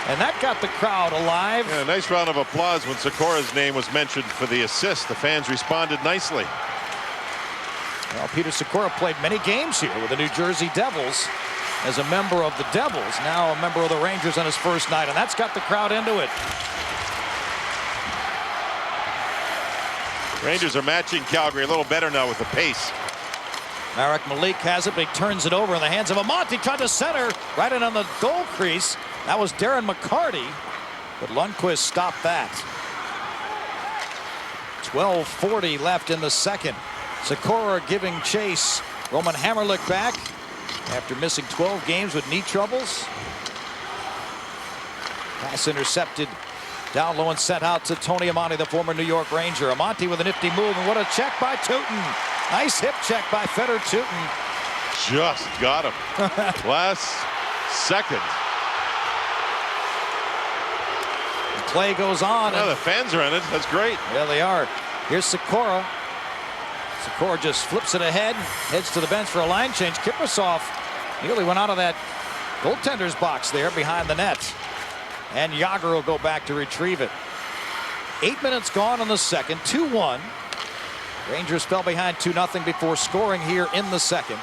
And that got the crowd alive. Yeah, a nice round of applause when Sikora's name was mentioned for the assist. The fans responded nicely. Well, Peter Sikora played many games here with the New Jersey Devils as a member of the Devils, now a member of the Rangers on his first night, and that's got the crowd into it. Rangers are matching Calgary a little better now with the pace. Marek Malik has it, but he turns it over in the hands of Amonte. Tried to center right in on the goal crease. That was Darren McCarty, but Lundqvist stopped that. 12:40 left in the second. Sikora giving chase. Roman Hamrlik back after missing 12 games with knee troubles. Pass intercepted down low and sent out to Tony Amonte, the former New York Ranger. Amonte with a nifty move, and what a check by Teuton. Nice hip check by Fedor Teuton. Just got him. Last second. The play goes on. Oh, the fans are in it. That's great. Yeah, they are. Here's Sikora. Sikora just flips it ahead, heads to the bench for a line change. Kiprusoff nearly went out of that goaltender's box there behind the net. And Jágr will go back to retrieve it. 8 minutes gone in the second, 2-1. Rangers fell behind 2-0 before scoring here in the second.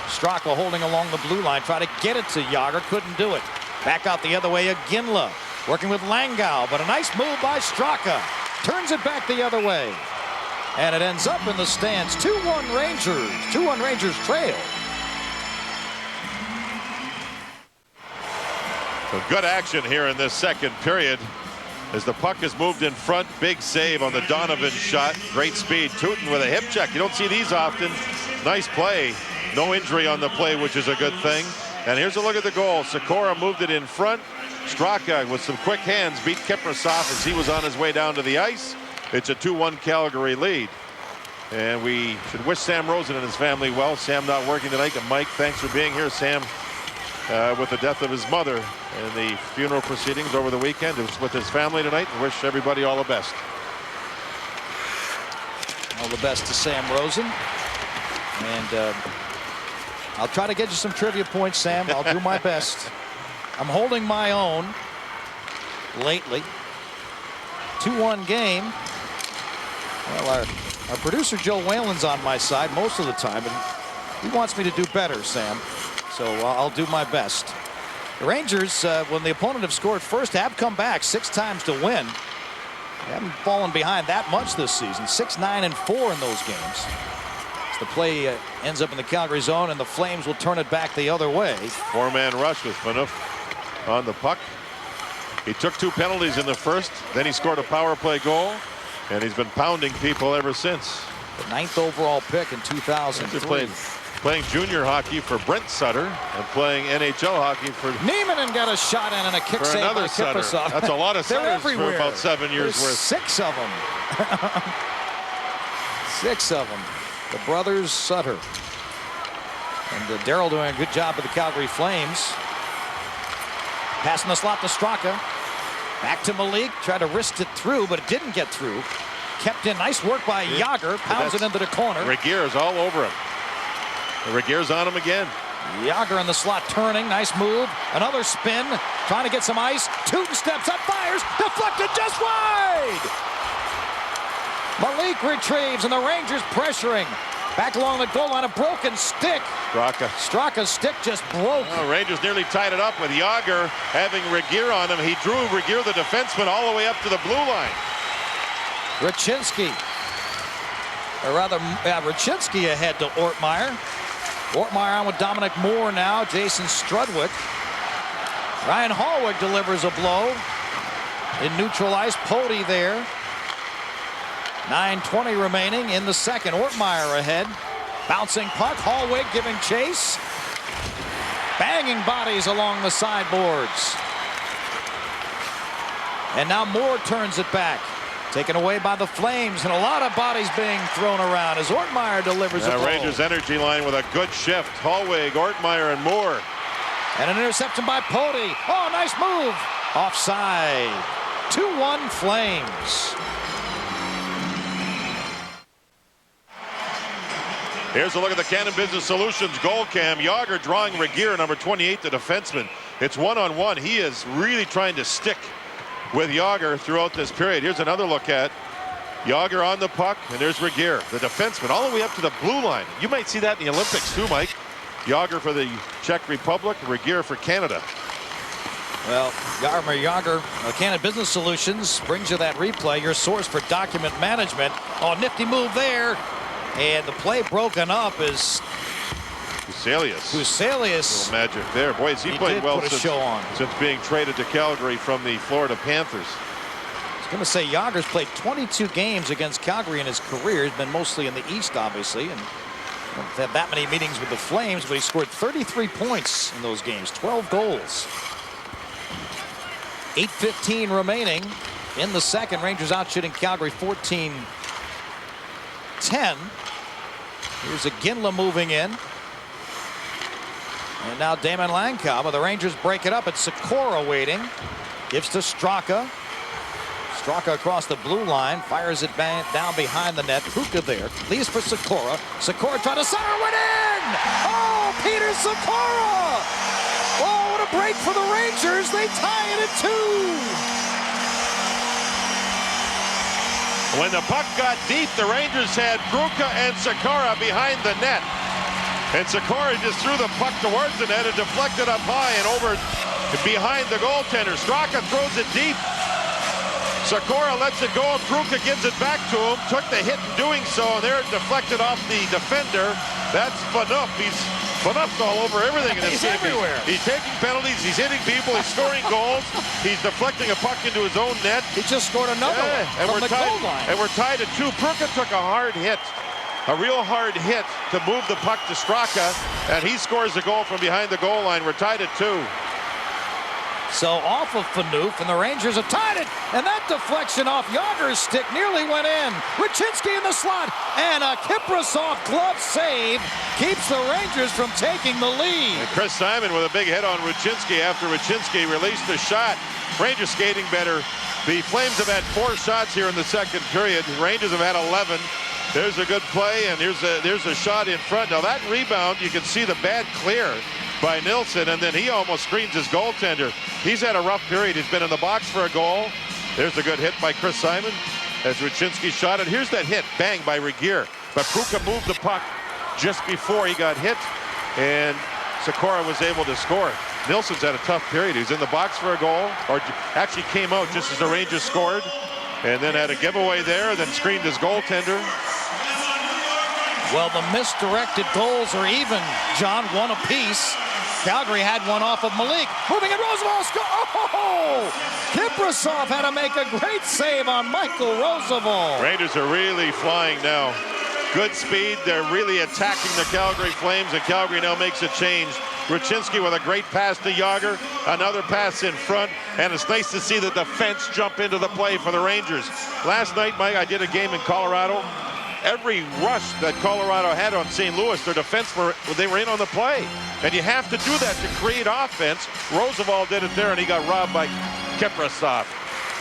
Straka holding along the blue line, trying to get it to Jágr, couldn't do it. Back out the other way, Iginla working with Langau, but a nice move by Straka. Turns it back the other way. And it ends up in the stands. 2-1 Rangers. 2-1 Rangers trail. So good action here in this second period as the puck is moved in front. Big save on the Donovan shot. Great speed. Teuton with a hip check. You don't see these often. Nice play. No injury on the play, which is a good thing. And here's a look at the goal. Sikora moved it in front. Straka with some quick hands beat Kiprusoff as he was on his way down to the ice. It's a 2-1 Calgary lead. And we should wish Sam Rosen and his family well. Sam not working tonight. And Mike, thanks for being here. Sam with the death of his mother and the funeral proceedings over the weekend. It was with his family tonight, and wish everybody all the best. All the best to Sam Rosen. And I'll try to get you some trivia points, Sam. I'll do my best. I'm holding my own lately. 2-1 game. Well, our producer Joe Whalen's on my side most of the time, and he wants me to do better, Sam. So I'll do my best. The Rangers, when the opponent have scored first, have come back 6 times to win. They haven't fallen behind that much this season. 6-9-4 in those games. As the play ends up in the Calgary zone, and the Flames will turn it back the other way. 4-man rush with Phaneuf on the puck. He took 2 penalties in the first. Then he scored a power play goal. And he's been pounding people ever since. The 9th overall pick in 2003. Playing junior hockey for Brent Sutter and playing NHL hockey for Niemann got a shot in and a kick save by Kiprusoff. That's a lot of Sutters for about 7 years worth. 6 of them. 6 of them. The brothers Sutter. And Darryl doing a good job with the Calgary Flames. Passing the slot to Straka. Back to Malik. Tried to wrist it through, but it didn't get through. Kept in. Nice work by Jágr. Pounds it into the corner. Regeer's all over him. Regeer's on him again. Jágr in the slot turning. Nice move. Another spin. Trying to get some ice. Teuton steps up. Fires. Deflected just wide. Malik retrieves, and the Rangers pressuring. Back along the goal line. A broken stick. Straka's stick just broke. Oh, Rangers nearly tied it up with Jágr having Regeer on him. He drew Regeer, the defenseman, all the way up to the blue line. Raczynski. Or rather, Raczynski ahead to Ortmeyer. Ortmeyer on with Dominic Moore now. Jason Strudwick. Ryan Hallwig delivers a blow. In neutral ice, Pody there. 9:20 remaining in the second. Ortmeyer ahead. Bouncing puck. Hallwig giving chase. Banging bodies along the sideboards. And now Moore turns it back. Taken away by the Flames, and a lot of bodies being thrown around as Ortmeyer delivers a blow. Rangers energy line with a good shift. Hallwig, Ortmeyer, and Moore. And an interception by Pody. Oh, nice move. Offside. 2-1 Flames. Here's a look at the Cannon Business Solutions goal cam. Yager drawing Regier, number 28, the defenseman. It's one-on-one. He is really trying to stick with Yager throughout this period. Here's another look at Yager on the puck, and there's Regier, the defenseman, all the way up to the blue line. You might see that in the Olympics too, Mike. Yager for the Czech Republic, Regier for Canada. Well, Jaromir Yager, Cannon Business Solutions brings you that replay, your source for document management. Oh, nifty move there. And the play broken up is Huselius. Magic there. Boy, he played well since being traded to Calgary from the Florida Panthers. I was going to say Yager's played 22 games against Calgary in his career. He's been mostly in the East, obviously, and hasn't had that many meetings with the Flames, but he scored 33 points in those games, 12 goals. 8:15 remaining in the second. Rangers out shooting Calgary 14-10. Here's a Ginla moving in. And now Damon Langkow, but the Rangers break it up. It's Sikora waiting. Gives to Straka. Straka across the blue line. Fires it down behind the net. Puka there. Leaves for Sikora. Sikora trying to center. Went in! Oh, Peter Sikora! Oh, what a break for the Rangers. They tie it at 2. When the puck got deep, the Rangers had Bruka and Sikora behind the net. And Sikora just threw the puck towards the net and deflected up high and over behind the goaltender. Straka throws it deep. Sikora lets it go. Bruka gives it back to him. Took the hit in doing so, and there it deflected off the defender. That's Phaneuf. Phaneuf's all over everything in this game. Everywhere. He's taking penalties. He's hitting people. He's scoring goals. He's deflecting a puck into his own net. He just scored another one from the goal line. And we're tied at 2. Bruka took a hard hit. A real hard hit to move the puck to Straka, and he scores a goal from behind the goal line. We're tied at 2. So off of Phaneuf, and the Rangers have tied it. And that deflection off Yager's stick nearly went in. Raczynski in the slot, and a Kiprasov glove save keeps the Rangers from taking the lead. And Chris Simon with a big hit on Raczynski after Raczynski released the shot. Rangers skating better. The Flames have had 4 shots here in the second period. The Rangers have had 11. There's a good play, and there's a shot in front. Now that rebound, you can see the bad clear by Nilsson, and then he almost screens his goaltender. He's had a rough period. He's been in the box for a goal. There's a good hit by Chris Simon as Raczynski shot it. Here's that hit, bang, by Regier. But Pruka moved the puck just before he got hit, and Sikora was able to score. Nilsson's had a tough period. He was in the box for a goal, or actually came out just as the Rangers scored, and then had a giveaway there, and then screened his goaltender. Well, the misdirected goals are even, John, one apiece. Calgary had one off of Malik. Moving in, Roosevelt score. Oh! Kiprasov had to make a great save on Michael Roosevelt. Rangers are really flying now. Good speed. They're really attacking the Calgary Flames, and Calgary now makes a change. Raczynski with a great pass to Yager. Another pass in front, and it's nice to see the defense jump into the play for the Rangers. Last night, Mike, I did a game in Colorado. Every rush that Colorado had on St. Louis, their defense they were in on the play. And you have to do that to create offense. Roosevelt did it there, and he got robbed by Kiprasov.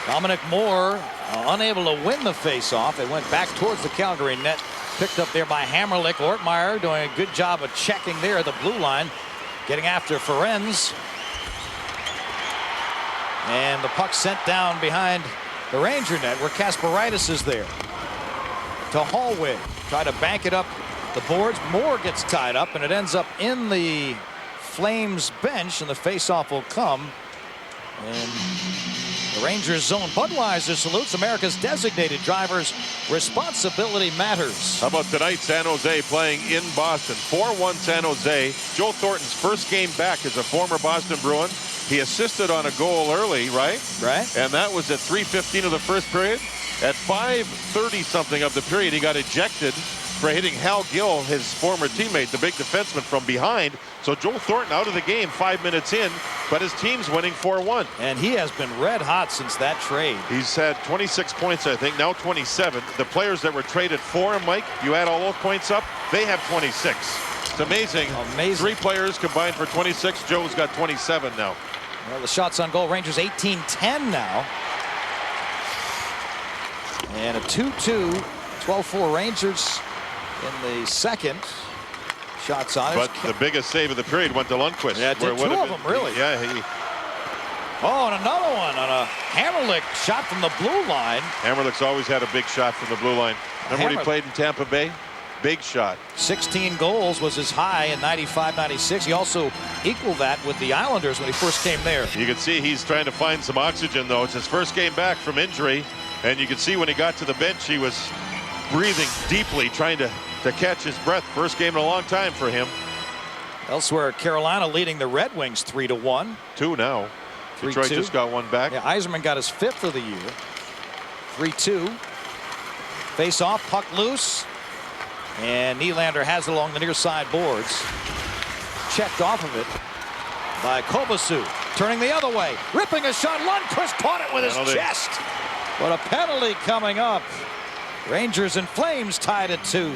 Dominic Moore unable to win the face-off. It went back towards the Calgary net. Picked up there by Hammerlick. Ortmeyer doing a good job of checking there at the blue line. Getting after Ferenz. And the puck sent down behind the Ranger net where Kasparaitis is there. To Hallwig. Try to bank it up the boards. Moore gets tied up, and it ends up in the Flames bench, and the face-off will come. And The Rangers zone. Budweiser salutes America's designated drivers. Responsibility matters. How about tonight, San Jose playing in Boston? 4-1 San Jose. Joe Thornton's first game back as a former Boston Bruin. He assisted on a goal early, right? Right. And that was at 3:15 of the first period. At 5:30 something of the period, he got ejected for hitting Hal Gill, his former teammate, the big defenseman, from behind. So Joe Thornton out of the game 5 minutes in, but his team's winning 4-1. And he has been red hot since that trade. He's had 26 points, I think, now 27. The players that were traded for him, Mike, you add all those points up, they have 26. It's amazing. Amazing. 3 players combined for 26. Joe's got 27 now. Well, the shots on goal, Rangers 18-10 now. And a 2-2, 12-4 Rangers in the second. Shots on it. But the biggest save of the period went to Lundqvist. Yeah, two of them, really. Yeah, Oh, and another one on a Hammerlick shot from the blue line. Hammerlick's always had a big shot from the blue line. Remember when he played in Tampa Bay? Big shot. 16 goals was his high in 95-96. He also equaled that with the Islanders when he first came there. You can see he's trying to find some oxygen, though. It's his first game back from injury. And you can see when he got to the bench, he was breathing deeply, trying to catch his breath. First game in a long time for him. Elsewhere, Carolina leading the Red Wings 3-1. 2 now. Detroit just got 1 back. Yeah, Yzerman got his 5th of the year. 3-2. Face off, puck loose. And Nylander has it along the near side boards. Checked off of it by Kovacic. Turning the other way. Ripping a shot. Lundqvist caught it with his chest. But a penalty coming up. Rangers and Flames tied at 2.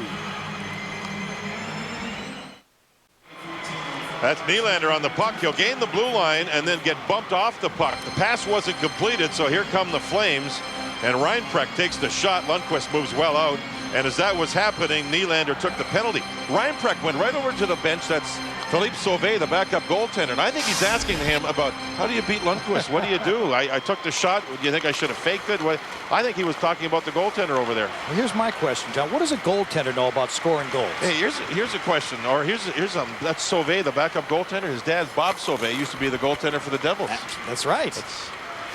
That's Nylander on the puck. He'll gain the blue line and then get bumped off the puck. The pass wasn't completed, so here come the Flames. And Reinprecht takes the shot. Lundqvist moves well out. And as that was happening, Nylander took the penalty. Reinprecht went right over to the bench. That's Philippe Sauvé, the backup goaltender. And I think he's asking him about, how do you beat Lundqvist? What do you do? I took the shot. Do you think I should have faked it? I think he was talking about the goaltender over there. Well, here's my question, John. What does a goaltender know about scoring goals? Hey, here's a question. Or that's Sauvé, the backup goaltender. His dad's Bob Sauvé, used to be the goaltender for the Devils. That's right.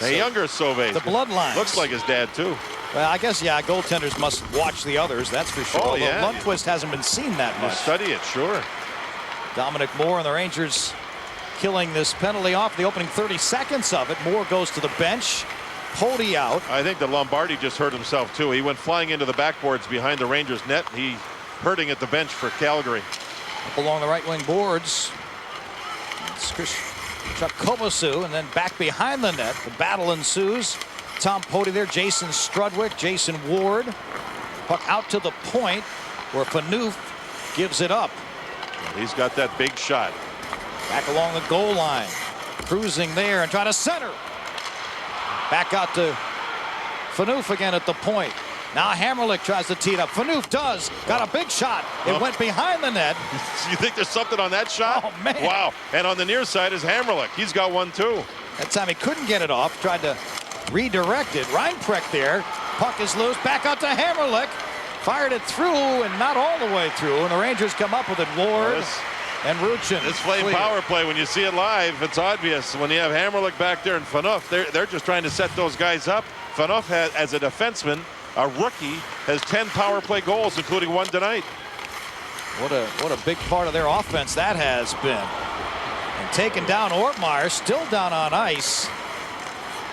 The younger Sauvé. The bloodline. Looks like his dad, too. Well, I guess, yeah, goaltenders must watch the others, that's for sure. Oh, yeah. Although Lundqvist hasn't been seen that much. Study it, sure. Dominic Moore and the Rangers killing this penalty off the opening 30 seconds of it. Moore goes to the bench. Pody out. I think that Lombardi just hurt himself, too. He went flying into the backboards behind the Rangers net. He hurting at the bench for Calgary. Up along the right wing boards. Chuck Kovacic, and then back behind the net. The battle ensues. Tom Pody there, Jason Strudwick, Jason Ward. Puck out to the point where Phaneuf gives it up. He's got that big shot. Back along the goal line. Cruising there and trying to center. Back out to Phaneuf again at the point. Now Hammerlick tries to tee it up. Phaneuf does. Got a big shot. It went behind the net. You think there's something on that shot? Oh, man. Wow. And on the near side is Hammerlick. He's got one, too. That time he couldn't get it off. Tried to redirect it. Reinprecht there. Puck is loose. Back out to Hammerlick. Fired it through and not all the way through. And the Rangers come up with it. Ward and Ruchin. This Flame power play, when you see it live, it's obvious. When you have Hammerlick back there and Phaneuf, they're just trying to set those guys up. Phaneuf, as a defenseman, a rookie, has 10 power play goals, including 1 tonight. What a big part of their offense that has been. And taking down Ortmeyer, still down on ice.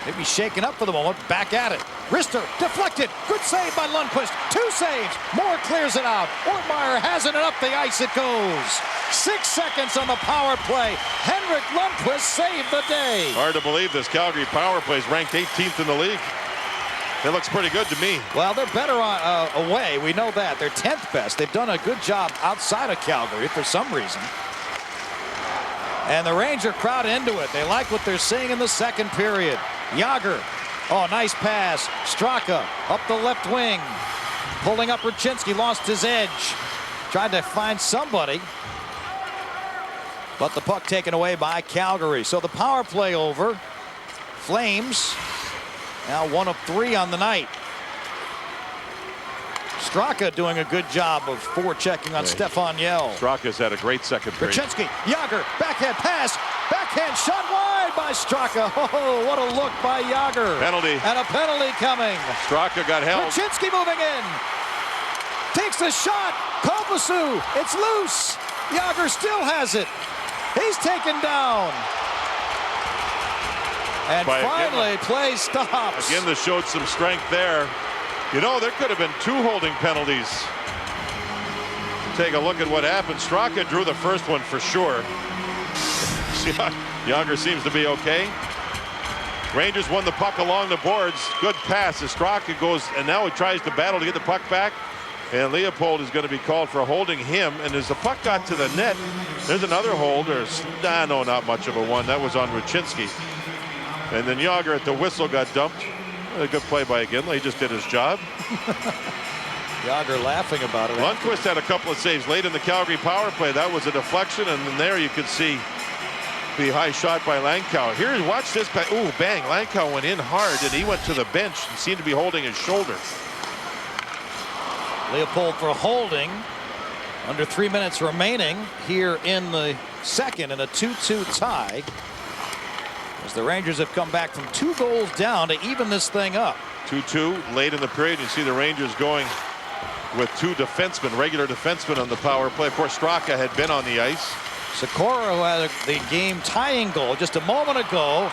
Maybe shaken up for the moment. Back at it. Rister deflected. Good save by Lundqvist. 2 saves. Moore clears it out. Ortmeyer has it, and up the ice it goes. 6 seconds on the power play. Henrik Lundqvist saved the day. Hard to believe this Calgary power play is ranked 18th in the league. It looks pretty good to me. Well, they're better away. We know that. They're 10th best. They've done a good job outside of Calgary for some reason. And the Ranger crowd into it. They like what they're seeing in the second period. Jágr. Oh, nice pass. Straka up the left wing. Pulling up Raczynski. Lost his edge. Tried to find somebody. But the puck taken away by Calgary. So the power play over. Flames now 1 of 3 on the night. Straka doing a good job of forechecking on Stefan Yell. Straka's had a great second period. Raczynski, Jágr, backhand pass, Backhand shot wide by Straka. Oh, what a look by Jágr. Penalty. And a penalty coming. Straka got held. Rucinski moving in. Takes the shot. Kopasu. It's loose. Jágr still has it. He's taken down. And finally, play stops. Again, this showed some strength there. You know, there could have been 2 holding penalties. Take a look at what happened. Straka drew the first one for sure. Jágr seems to be okay. Rangers won the puck along the boards. Good pass as Straka goes, and now he tries to battle to get the puck back. And Leopold is going to be called for holding him. And as the puck got to the net, there's another hold. No, not much of a one. That was on Rucinski. And then Jágr at the whistle got dumped. A good play by Ginla. He just did his job. Jágr laughing about it. Lundqvist had a couple of saves late in the Calgary power play. That was a deflection, and then there you could see the high shot by Langkow. Here, watch this. Ooh, bang. Langkow went in hard, and he went to the bench and seemed to be holding his shoulder. Leopold for holding. Under 3 minutes remaining here in the second, in a 2-2 tie. As the Rangers have come back from 2 goals down to even this thing up. 2-2 late in the period. You see the Rangers going with 2 defensemen, regular defensemen on the power play. Of course, Straka had been on the ice. Sikora, who had the game tying goal just a moment ago,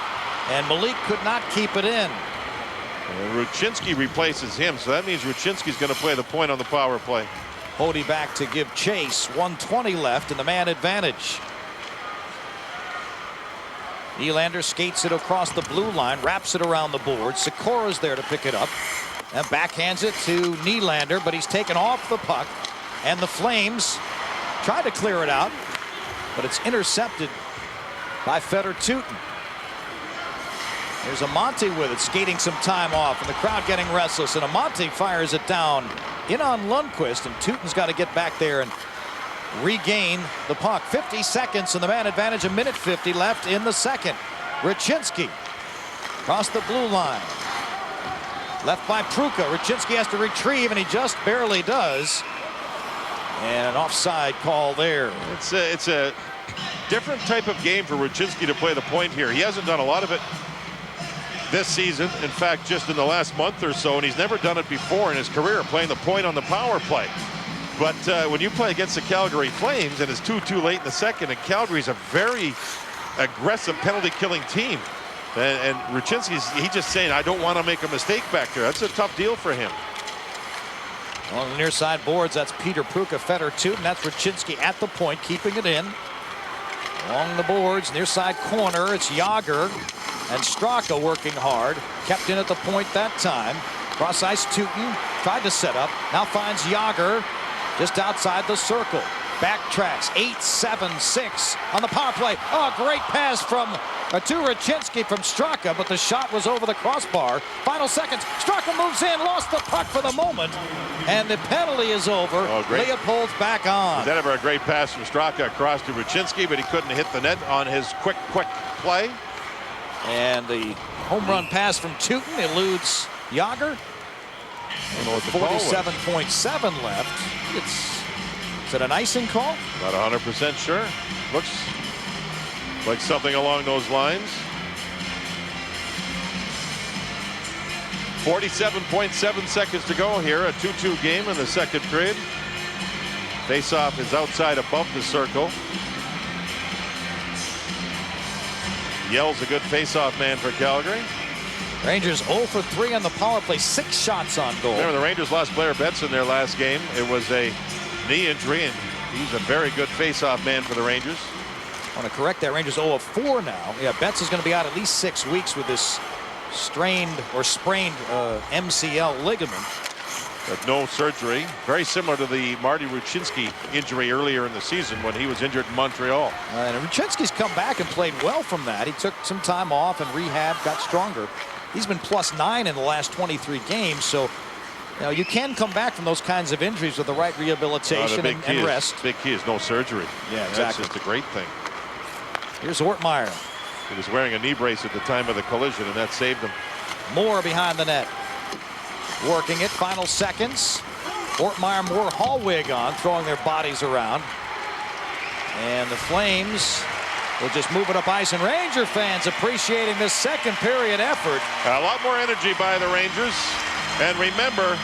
and Malik could not keep it in. And Rucinski replaces him, so that means Rucinski's going to play the point on the power play. Hody back to give chase. 1:20 left in the man advantage. Nylander skates it across the blue line, wraps it around the board. Sikora's there to pick it up and backhands it to Nylander, but he's taken off the puck, and the Flames try to clear it out, but it's intercepted by Fedor Tyutin. There's Amonte with it, skating some time off, and the crowd getting restless, and Amonte fires it down in on Lundqvist, and Tyutin's got to get back there and regain the puck. 50 seconds in the man advantage, a minute 50 left in the second. Rucinski across the blue line. Left by Pruka. Rucinski has to retrieve, and he just barely does. And an offside call there. It's a different type of game for Rucinski to play the point here. He hasn't done a lot of it this season. In fact, just in the last month or so, and he's never done it before in his career, playing the point on the power play. But when you play against the Calgary Flames, and it's 2-2 late in the second, and Calgary's a very aggressive penalty-killing team. And Rucinski's, he's just saying, I don't want to make a mistake back there. That's a tough deal for him. On the near side boards, that's Peter Pruka, Fedor Tyutin. That's Rucinski at the point, keeping it in. Along the boards, near side corner, it's Jágr and Straka working hard. Kept in at the point that time. Cross ice, Tyutin tried to set up. Now finds Jágr just outside the circle. Backtracks, 8-7-6 on the power play. Oh, great pass from to Rucinski from Straka, but the shot was over the crossbar. Final seconds, Straka moves in, lost the puck for the moment, and the penalty is over. Oh, great. Leopold's back on. That ever a great pass from Straka across to Rucinski, but he couldn't hit the net on his quick play. And the home run pass from Tyutin eludes Jágr. I don't know what the call was. 47.7 left. Is it an icing call? Not 100% sure. Looks like something along those lines. 47.7 seconds to go here. A 2-2 game in the second period. Faceoff is outside above the circle. Yell's a good faceoff man for Calgary. Rangers 0 for 3 on the power play. 6 shots on goal. Remember, the Rangers lost Blair Betts in their last game. It was a knee injury, and he's a very good face-off man for the Rangers. I want to correct that. Rangers 0 of 4 now. Yeah, Betts is going to be out at least 6 weeks with this strained or sprained MCL ligament. But no surgery. Very similar to the Marty Rucinski injury earlier in the season when he was injured in Montreal. And Rucinski's come back and played well from that. He took some time off and rehab, got stronger. He's been +9 in the last 23 games, so you know, you can come back from those kinds of injuries with the right rehabilitation and rest. Big key is no surgery. Yeah, exactly. That's just a great thing. Here's Ortmeyer. He was wearing a knee brace at the time of the collision, and that saved him. Moore behind the net. Working it, final seconds. Ortmeyer, Moore, Hallwig on, throwing their bodies around. And the Flames We'll just move it up ice, and Ranger fans appreciating this second period effort. A lot more energy by the Rangers. And remember,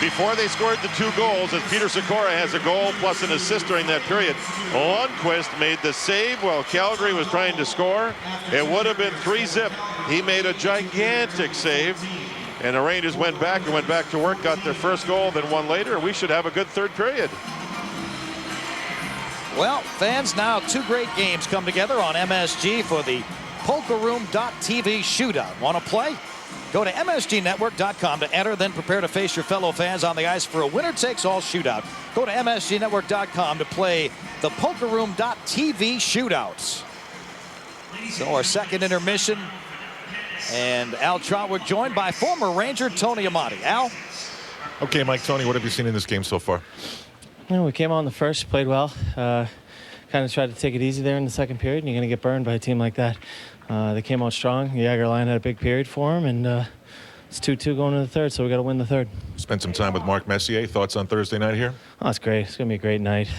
before they scored the 2 goals, as Peter Sikora has a goal plus an assist during that period, Lundqvist made the save while Calgary was trying to score. It would have been 3-zip. He made a gigantic save. And the Rangers went back to work, got their first goal, then one later. We should have a good third period. Well, fans, now 2 great games come together on MSG for the PokerRoom.tv shootout. Want to play? Go to MSGNetwork.com to enter, then prepare to face your fellow fans on the ice for a winner-takes-all shootout. Go to MSGNetwork.com to play the PokerRoom.tv shootouts. So our second intermission, and Al Trotwood joined by former Ranger Tony Amati. Al? Okay, Mike, Tony, what have you seen in this game so far? We came on the first, played well. Kind of tried to take it easy there in the second period, and you're going to get burned by a team like that. They came out strong. The Jagger line had a big period for them, and it's 2-2 going to the third, so we got to win the third. Spent some time with Mark Messier. Thoughts on Thursday night here? Oh, it's great. It's going to be a great night.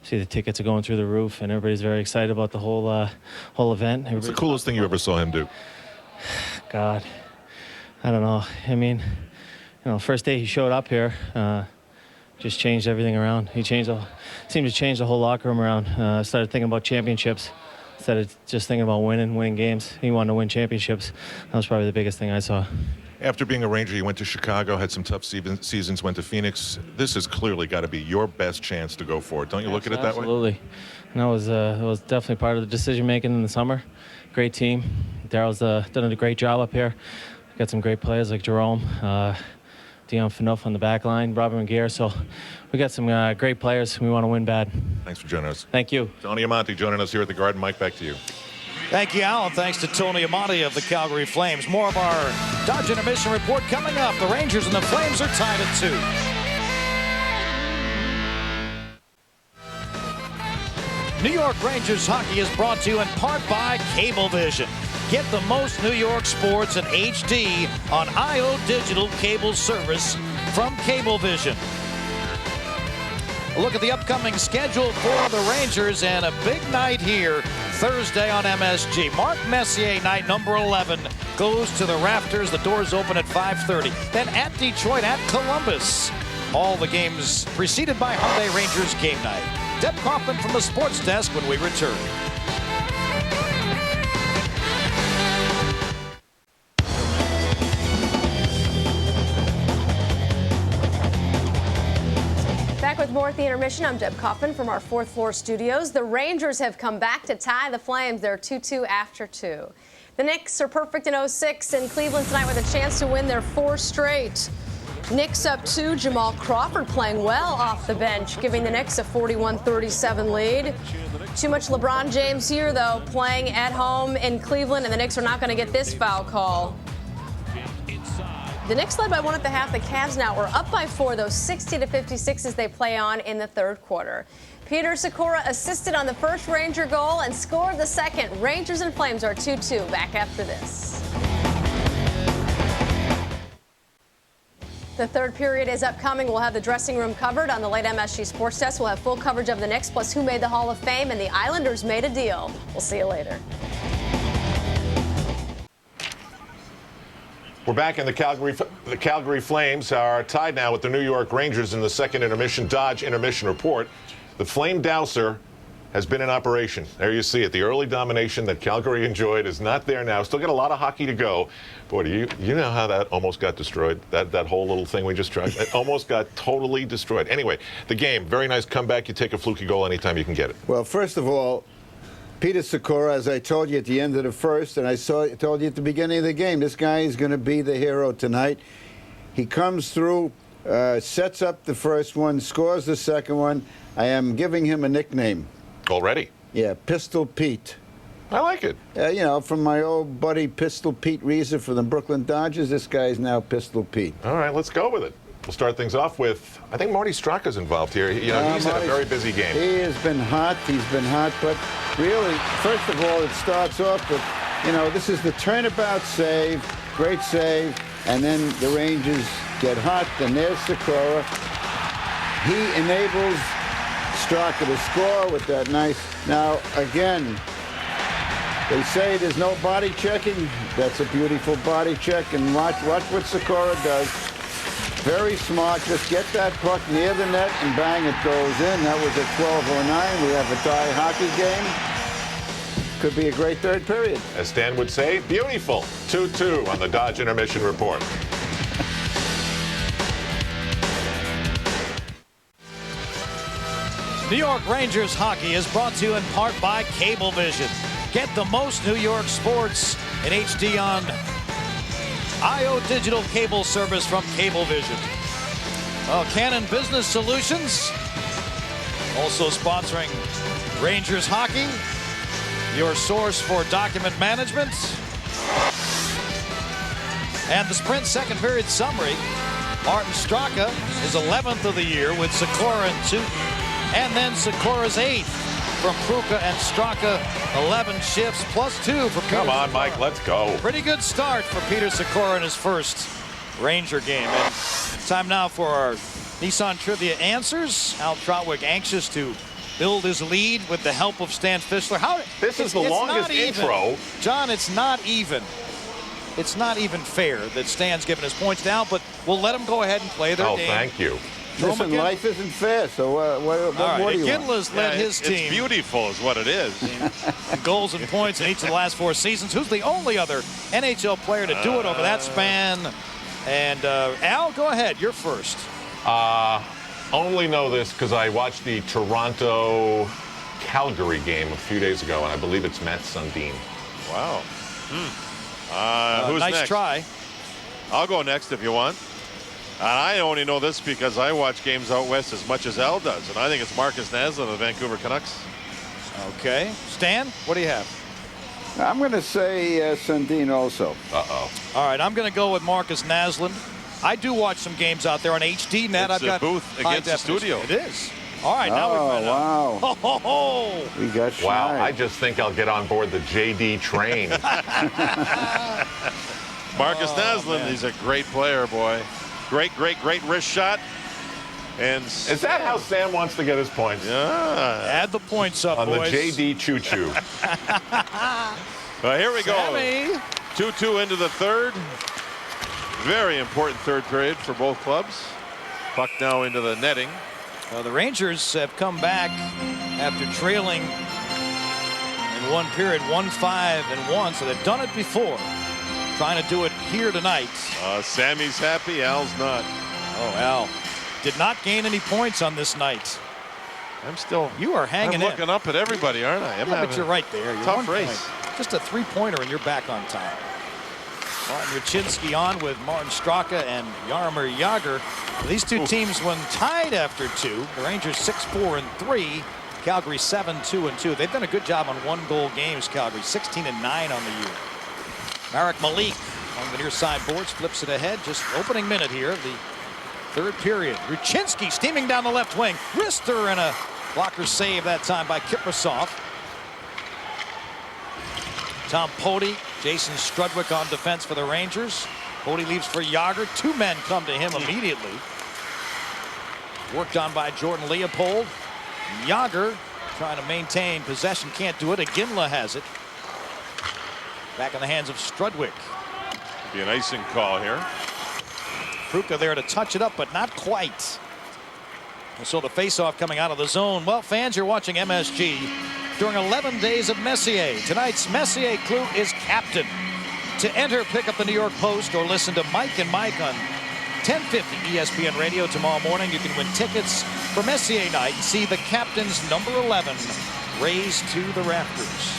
See, the tickets are going through the roof, and everybody's very excited about the whole event. What's the coolest thing you ever saw him do? God, I don't know. I mean, first day he showed up here, just changed everything around. He seemed to change the whole locker room around. Started thinking about championships instead of just thinking about winning games. He wanted to win championships. That was probably the biggest thing I saw. After being a Ranger, you went to Chicago, had some tough seasons, went to Phoenix. This has clearly got to be your best chance to go for it. Don't you look at it that way? Absolutely. And that was definitely part of the decision-making in the summer. Great team. Daryl's done a great job up here. Got some great players like Jerome, Dion Phaneuf on the back line, Robin McGear. So we got some great players. We want to win bad. Thanks for joining us. Thank you. Tony Amati joining us here at the Garden. Mike, back to you. Thank you, Al, and thanks to Tony Amati of the Calgary Flames. More of our Dodge Intermission Report coming up. The Rangers and the Flames are tied at 2. New York Rangers hockey is brought to you in part by Cablevision. Get the most New York sports in HD on IO Digital Cable Service from Cablevision. A look at the upcoming schedule for the Rangers, and a big night here Thursday on MSG. Mark Messier night number 11 goes to the rafters. The doors open at 5:30. Then at Detroit, at Columbus. All the games preceded by Hyundai Rangers game night. Deb Kaufman from the sports desk when we return. Back with more at the intermission. I'm Deb Kaufman from our 4th floor studios. The Rangers have come back to tie the Flames. They're 2-2 after 2. The Knicks are perfect in 06 in Cleveland tonight with a chance to win their 4 straight. Knicks up 2. Jamal Crawford playing well off the bench, giving the Knicks a 41-37 lead. Too much LeBron James here, though, playing at home in Cleveland, and the Knicks are not going to get this foul call. The Knicks led by 1 at the half. The Cavs now are up by 4, though, 60-56 as they play on in the third quarter. Peter Sikora assisted on the first Ranger goal and scored the second. Rangers and Flames are 2-2. Back after this. The third period is upcoming. We'll have the dressing room covered on the late MSG Sports Desk. We'll have full coverage of the Knicks, plus who made the Hall of Fame, and the Islanders made a deal. We'll see you later. We're back in the Calgary Flames are tied now with the New York Rangers in the second intermission. Dodge Intermission Report. The Flame Dowser has been in operation. There you see it. The early domination that Calgary enjoyed is not there now. Still got a lot of hockey to go. Boy, do you know how that almost got destroyed? That whole little thing we just tried, it almost got totally destroyed. Anyway, the game, very nice comeback. You take a fluky goal anytime you can get it. Well, first of all, Peter Sikora, as I told you at the end of the first, and I told you at the beginning of the game, this guy is going to be the hero tonight. He comes through, sets up the first one, scores the second one. I am giving him a nickname. Already? Yeah, Pistol Pete. I like it. From my old buddy Pistol Pete Reeser for the Brooklyn Dodgers, this guy is now Pistol Pete. All right, let's go with it. We'll start things off with, I think Marty Straka's involved here. He's had a very busy game. He has been hot. He's been hot. But really, first of all, it starts off with, this is the turnabout save, great save, and then the Rangers get hot, and there's Sikora. He enables Straka to score with that nice. Now, again, They say there's no body checking. That's a beautiful body check. And watch what Sikora does. Very smart. Just get that puck near the net and bang, it goes in. That was at 12:09. We have a tie hockey game. Could be a great third period. As Stan would say, beautiful. 2-2 on the Dodge Intermission Report. New York Rangers hockey is brought to you in part by Cablevision. Get the most New York sports in HD on IO Digital Cable Service from Cablevision. Canon Business Solutions also sponsoring Rangers hockey, your source for document management. And the Sprint second period summary. Martin Straka is 11th of the year with Sikora and Tootin. And then Sikora's 8th from Pruka and Straka. 11 shifts plus 2 for Peter. Come on, Mike, let's go. Pretty good start for Peter Sikora in his first Ranger game. And it's time now for our Nissan Trivia answers. Al Trotwick anxious to build his lead with the help of Stan Fischler. This is the longest intro. John, it's not even. It's not even fair that Stan's giving his points down, but we'll let him go ahead and play their game. Oh, thank you. Listen, life isn't fair, so what more do you want? Ginla's led his team. It's beautiful is what it is. in goals and points in each of the last 4 seasons. Who's the only other NHL player to do it over that span? And Al, go ahead. You're first. Only know this because I watched the Toronto-Calgary game a few days ago, and I believe it's Matt Sundin. Wow. Who's nice next? Try. I'll go next if you want. And I only know this because I watch games out west as much as Al does, and I think it's Marcus Naslund of the Vancouver Canucks. Okay. Stan, what do you have? I'm going to say Sundin also. Uh-oh. All right, I'm going to go with Marcus Naslund. I do watch some games out there on HD net. It's I've got booth against the studio. It is. All right, now we find out. Wow. Ho, ho, ho. We got shy. Wow, I just think I'll get on board the JD train. Marcus Naslund, he's a great player, boy. Great wrist shot. And is that how Sam wants to get his points? Yeah. Add the points up, on boys. the JD choo-choo. Well, here we go. Sammy. 2-2 into the third. Very important third period for both clubs. Puck now into the netting. Well, the Rangers have come back after trailing in one period 1-5-1, so they've done it before. Trying to do it here tonight. Sammy's happy, Al's not. Oh, Al did not gain any points on this night. You are hanging I'm looking up at everybody, aren't I? But you're right there. You're tough 1 race. point. Just a 3-pointer and you're back on time. Martin Rucinski on with Martin Straka and Jaromir Jagr. These two teams, when tied after 2, the Rangers 6-4-3, Calgary 7-2-2. They've done a good job on 1-goal games, Calgary 16-9 on the year. Marek Malik on the near side boards, flips it ahead. Just opening minute here of the third period. Rucinski steaming down the left wing. Rister and a blocker save that time by Kiprasov. Tom Poti, Jason Strudwick on defense for the Rangers. Poti leaves for Jagr. 2 men come to him immediately. Worked on by Jordan Leopold. Jagr trying to maintain possession, can't do it. Iginla has it. Back in the hands of Strudwick. Be an icing call here. Pruka there to touch it up, but not quite. So the faceoff coming out of the zone. Well, fans, you're watching MSG during 11 days of Messier. Tonight's Messier clue is captain. To enter, pick up the New York Post or listen to Mike and Mike on 1050 ESPN Radio tomorrow morning. You can win tickets for Messier night and see the captain's number 11 raised to the rafters.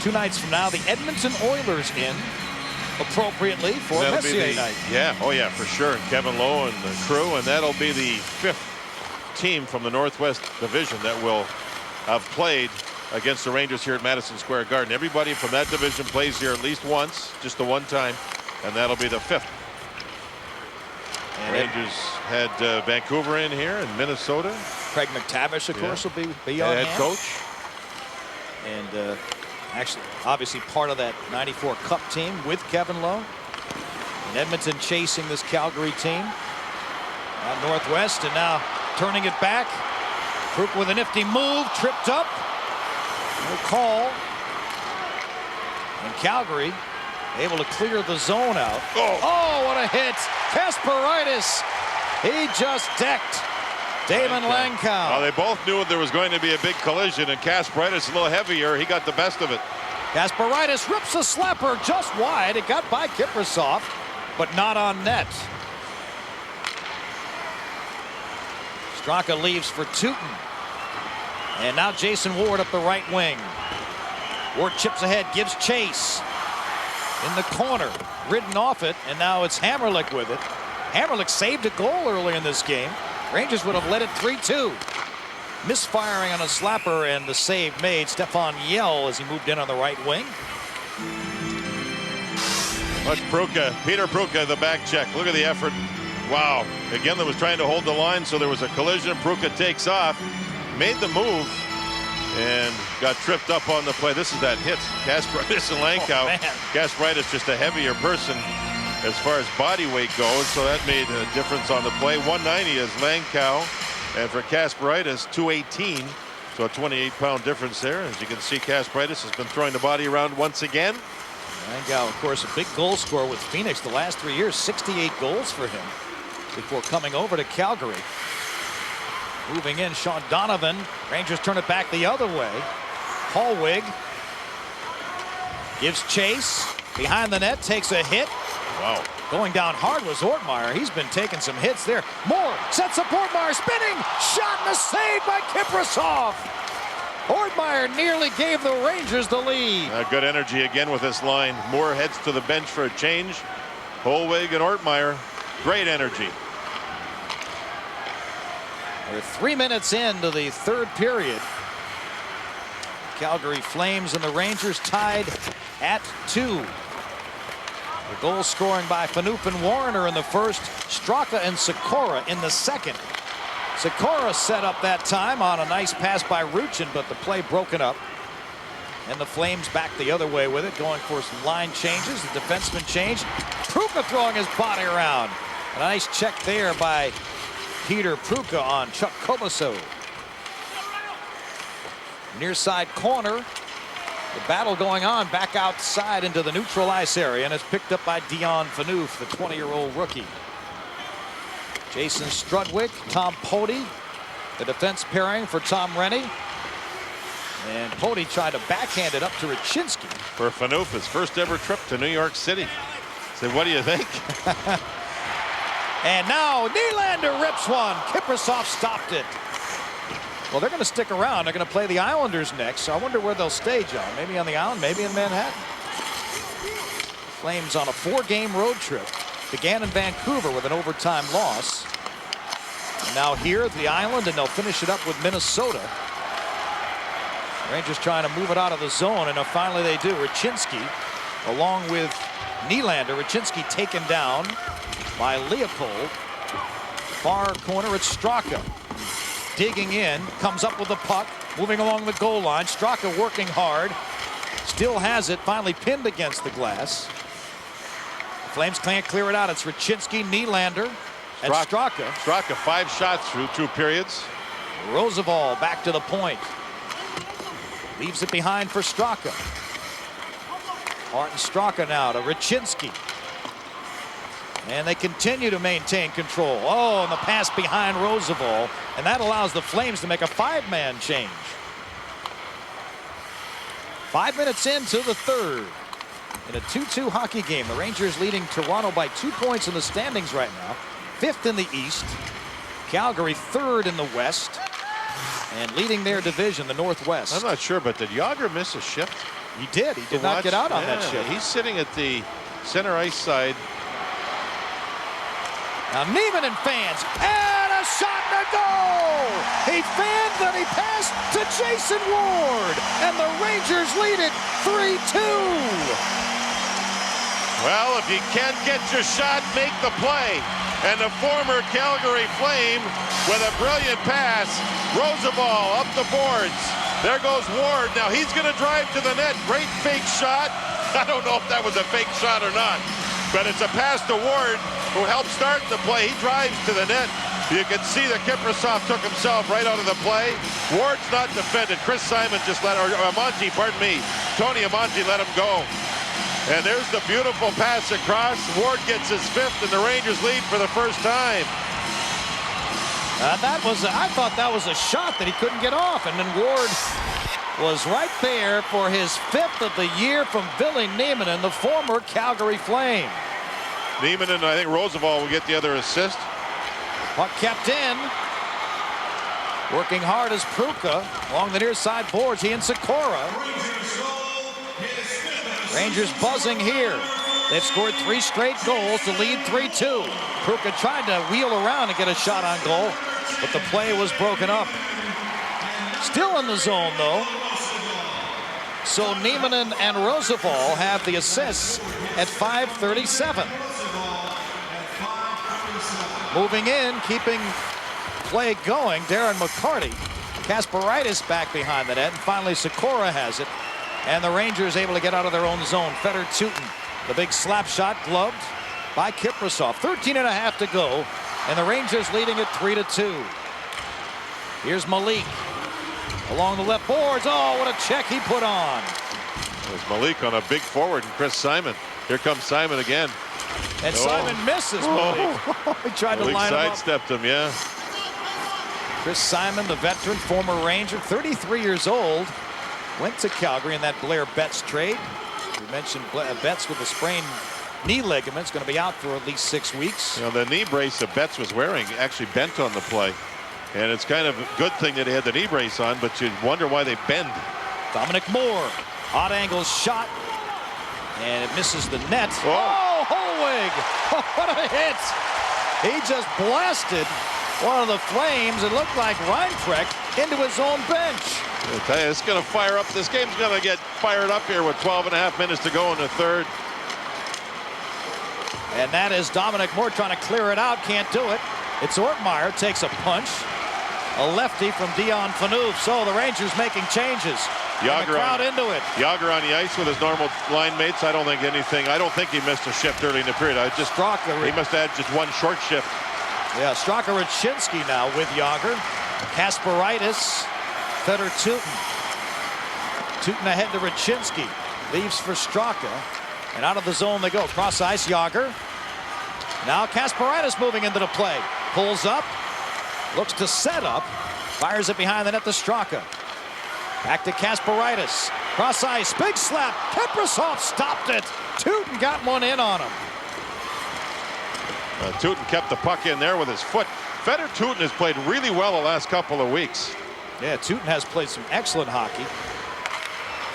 2 nights from now, the Edmonton Oilers in appropriately for Messier night. Yeah, oh yeah, for sure. And Kevin Lowe and the crew, and that'll be the 5th team from the Northwest Division that will have played against the Rangers here at Madison Square Garden. Everybody from that division plays here at least once, just the one time, and that'll be the 5th. And Rangers had Vancouver in here and Minnesota. Craig McTavish, of course, will be on head coach. And actually, obviously part of that 94 Cup team with Kevin Lowe. And Edmonton chasing this Calgary team. Out Northwest, and now turning it back. Kruk with a nifty move, tripped up. No call. And Calgary able to clear the zone out. Oh, what a hit. Kasparaitis. He just decked Damon Langkow. They both knew there was going to be a big collision, and Kasparaitis a little heavier. He got the best of it. Kasparaitis rips a slapper just wide. It got by Kiprusoff, but not on net. Straka leaves for Tootin. And now Jason Ward up the right wing. Ward chips ahead, gives chase. In the corner, ridden off it, and now it's Hammerlick with it. Hammerlick saved a goal early in this game. Rangers would have led it 3-2. Misfiring on a slapper, and the save made. Stefan Yell as he moved in on the right wing. Watch Pruka, Peter Pruka, the back check. Look at the effort. Wow. Again, that was trying to hold the line, so there was a collision. Pruka takes off, made the move, and got tripped up on the play. This is that hit. Kasparaitis and Langkow. Kasparaitis just a heavier person as far as body weight goes, so that made a difference on the play. 190 is Langkow, and for Kasparaitis, 218. So a 28-pound difference there. As you can see, Kasparaitis has been throwing the body around once again. Langkow, of course, a big goal scorer with Phoenix the last 3 years. 68 goals for him before coming over to Calgary. Moving in, Sean Donovan. Rangers turn it back the other way. Hallwig gives chase. Behind the net, takes a hit. Wow. Going down hard was Ortmeyer. He's been taking some hits there. Moore sets up Ortmeyer, spinning. Shot and a save by Kiprusoff. Ortmeyer nearly gave the Rangers the lead. Good energy again with this line. Moore heads to the bench for a change. Hallwig and Ortmeyer, great energy. We're 3 minutes into the third period. Calgary Flames and the Rangers tied at 2. The goal scoring by Phaneuf and Warner in the first. Straka and Sikora in the second. Sikora set up that time on a nice pass by Ruchin, but the play broken up. And the Flames back the other way with it, going for some line changes. The defenseman change. Pruka throwing his body around. A nice check there by Peter Pruka on Chuck Kobaso. Near side corner. The battle going on back outside into the neutral ice area, and it's picked up by Dion Phaneuf, the 20-year-old rookie. Jason Strudwick, Tom Poti, the defense pairing for Tom Rennie. And Poti tried to backhand it up to Raczynski. For Phaneuf, his first ever trip to New York City. So what do you think? And now Nylander rips one. Kiprusoff stopped it. Well, they're going to stick around. They're going to play the Islanders next. So I wonder where they'll stay, John. Maybe on the island, maybe in Manhattan. Flames on a 4-game road trip. Began in Vancouver with an overtime loss. And now here at the island, and they'll finish it up with Minnesota. Rangers trying to move it out of the zone, and finally they do. Raczynski along with Nylander. Raczynski taken down by Leopold. Far corner, it's Straka. Digging in, comes up with the puck, moving along the goal line. Straka working hard, still has it, finally pinned against the glass. The Flames can't clear it out. It's Raczynski, Nylander, and Straka. Straka 5 shots through 2 periods. Roosevelt back to the point. Leaves it behind for Straka. Martin Straka now to Raczynski. And they continue to maintain control. Oh, and the pass behind Roosevelt. And that allows the Flames to make a 5-man change. 5 minutes into the third. In a 2-2 hockey game, the Rangers leading Toronto by 2 points in the standings right now. 5th in the East. Calgary 3rd in the West. And leading their division, the Northwest. I'm not sure, but did Yager miss a shift? He did. He did not get out on that shift. He's sitting at the center ice side. Now Neiman and fans, and a shot and a goal! He fanned, then he passed to Jason Ward, and the Rangers lead it 3-2. Well, if you can't get your shot, make the play. And the former Calgary Flame with a brilliant pass. Roosevelt up the boards. There goes Ward. Now he's going to drive to the net. Great fake shot. I don't know if that was a fake shot or not, but it's a pass to Ward, who helped start the play. He drives to the net. You can see that Kiprusoff took himself right out of the play. Ward's not defended. Chris Simon just let, or Amonte, pardon me, Tony Amonte let him go. And there's the beautiful pass across. Ward gets his 5th, and the Rangers lead for the first time. I thought that was a shot that he couldn't get off, and then Ward was right there for his 5th of the year from Ville Nieminen, the former Calgary Flame. Nieminen, I think Roosevelt will get the other assist. Puck kept in. Working hard as Pruka along the near side boards. He and Sikora. Rangers buzzing here. They've scored 3 straight goals to lead 3-2. Pruka tried to wheel around and get a shot on goal, but the play was broken up. Still in the zone, though. So Nieminen and Roosevelt have the assists at 5:37. Moving in, keeping play going, Darren McCarty. Kasparaitis back behind the net, and finally Sikora has it. And the Rangers able to get out of their own zone. Fedor Tutin, the big slap shot, gloved by Kiprasov. 13.5 to go, and the Rangers leading it 3-2. Here's Malik along the left boards. Oh, what a check he put on. There's Malik on a big forward, and Chris Simon. Here comes Simon again. And Simon misses Malik. He tried to line him up. Sidestepped him, yeah. Chris Simon, the veteran, former Ranger, 33 years old. Went to Calgary in that Blair Betts trade. We mentioned Betts with a sprained knee ligament. Is going to be out for at least 6 weeks. You know, the knee brace that Betts was wearing actually bent on the play. And it's kind of a good thing that he had the knee brace on, but you wonder why they bend. Dominic Moore, odd angle shot, and it misses the net. Oh, Holweg! Oh, what a hit! He just blasted one of the Flames. It looked like Reinprecht into his own bench. I'll tell you, it's going to fire up. This game's going to get fired up here with 12.5 minutes to go in the third. And that is Dominic Moore trying to clear it out. Can't do it. It's Ortmeyer, takes a punch. A lefty from Dion Phaneuf. So the Rangers making changes. Yager the crowd into it. Yager on the ice with his normal line mates. I don't think he missed a shift early in the period. He must add just one short shift. Yeah, Straka Raczynski now with Yager. Kasparaitis, Fedor Tutin. Tutin ahead to Raczynski. Leaves for Straka. And out of the zone they go. Cross ice, Yager. Now Kasparaitis moving into the play. Pulls up. Looks to set up. Fires it behind the net to Straka. Back to Kasparaitis. Cross ice. Big slap. Kiprasov stopped it. Tutin got one in on him. Tutin kept the puck in there with his foot. Fedor Tutin has played really well the last couple of weeks. Yeah, Tutin has played some excellent hockey.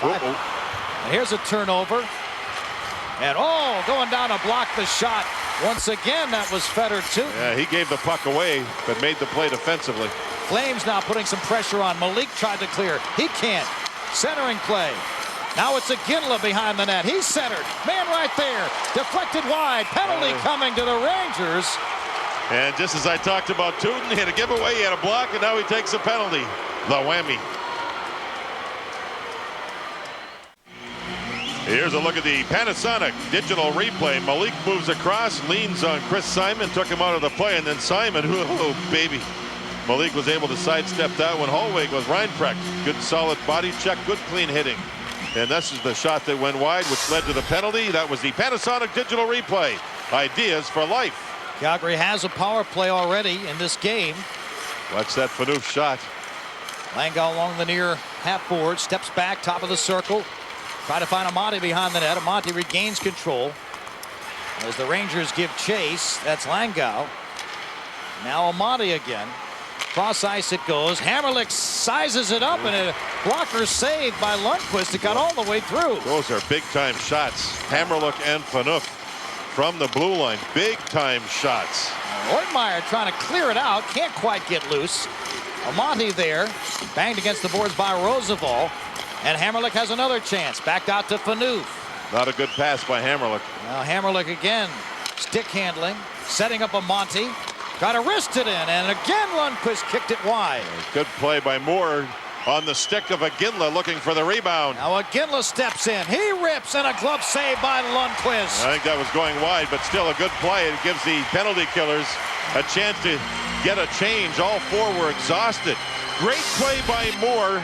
And here's a turnover. And going down to block the shot. Once again, that was Fedor Tutin. Yeah, he gave the puck away, but made the play defensively. Flames now putting some pressure on. Malik tried to clear. He can't. Centering play. Now it's Iginla behind the net. He's centered. Man right there. Deflected wide. Penalty coming to the Rangers. And just as I talked about Tutin, he had a giveaway, he had a block, and now he takes a penalty. The whammy. Here's a look at the Panasonic digital replay. Malik moves across, leans on Chris Simon, took him out of the play, and then Simon, oh baby. Malik was able to sidestep that one. Holweg with Reinprecht. Good solid body check, good clean hitting. And this is the shot that went wide, which led to the penalty. That was the Panasonic digital replay. Ideas for life. Calgary has a power play already in this game. Watch that Phaneuf shot. Langau along the near half board, steps back, top of the circle. Try to find Amati behind the net. Amati regains control. As the Rangers give chase, that's Langau. Now Amati again. Cross ice it goes. Hammerlick sizes it up, and a blocker saved by Lundqvist. It got all the way through. Those are big-time shots. Hammerlick and Phaneuf from the blue line. Big-time shots. Ortmeyer trying to clear it out. Can't quite get loose. Amati there. Banged against the boards by Roosevelt. And Hammerlick has another chance. Backed out to Phaneuf. Not a good pass by Hammerlick. Now Hammerlick again. Stick handling. Setting up Amati. Got to wrist it in. And again Lundqvist kicked it wide. Good play by Moore on the stick of Iginla looking for the rebound. Now Iginla steps in. He rips, and a glove save by Lundqvist. I think that was going wide, but still a good play. It gives the penalty killers a chance to get a change. All four were exhausted. Great play by Moore.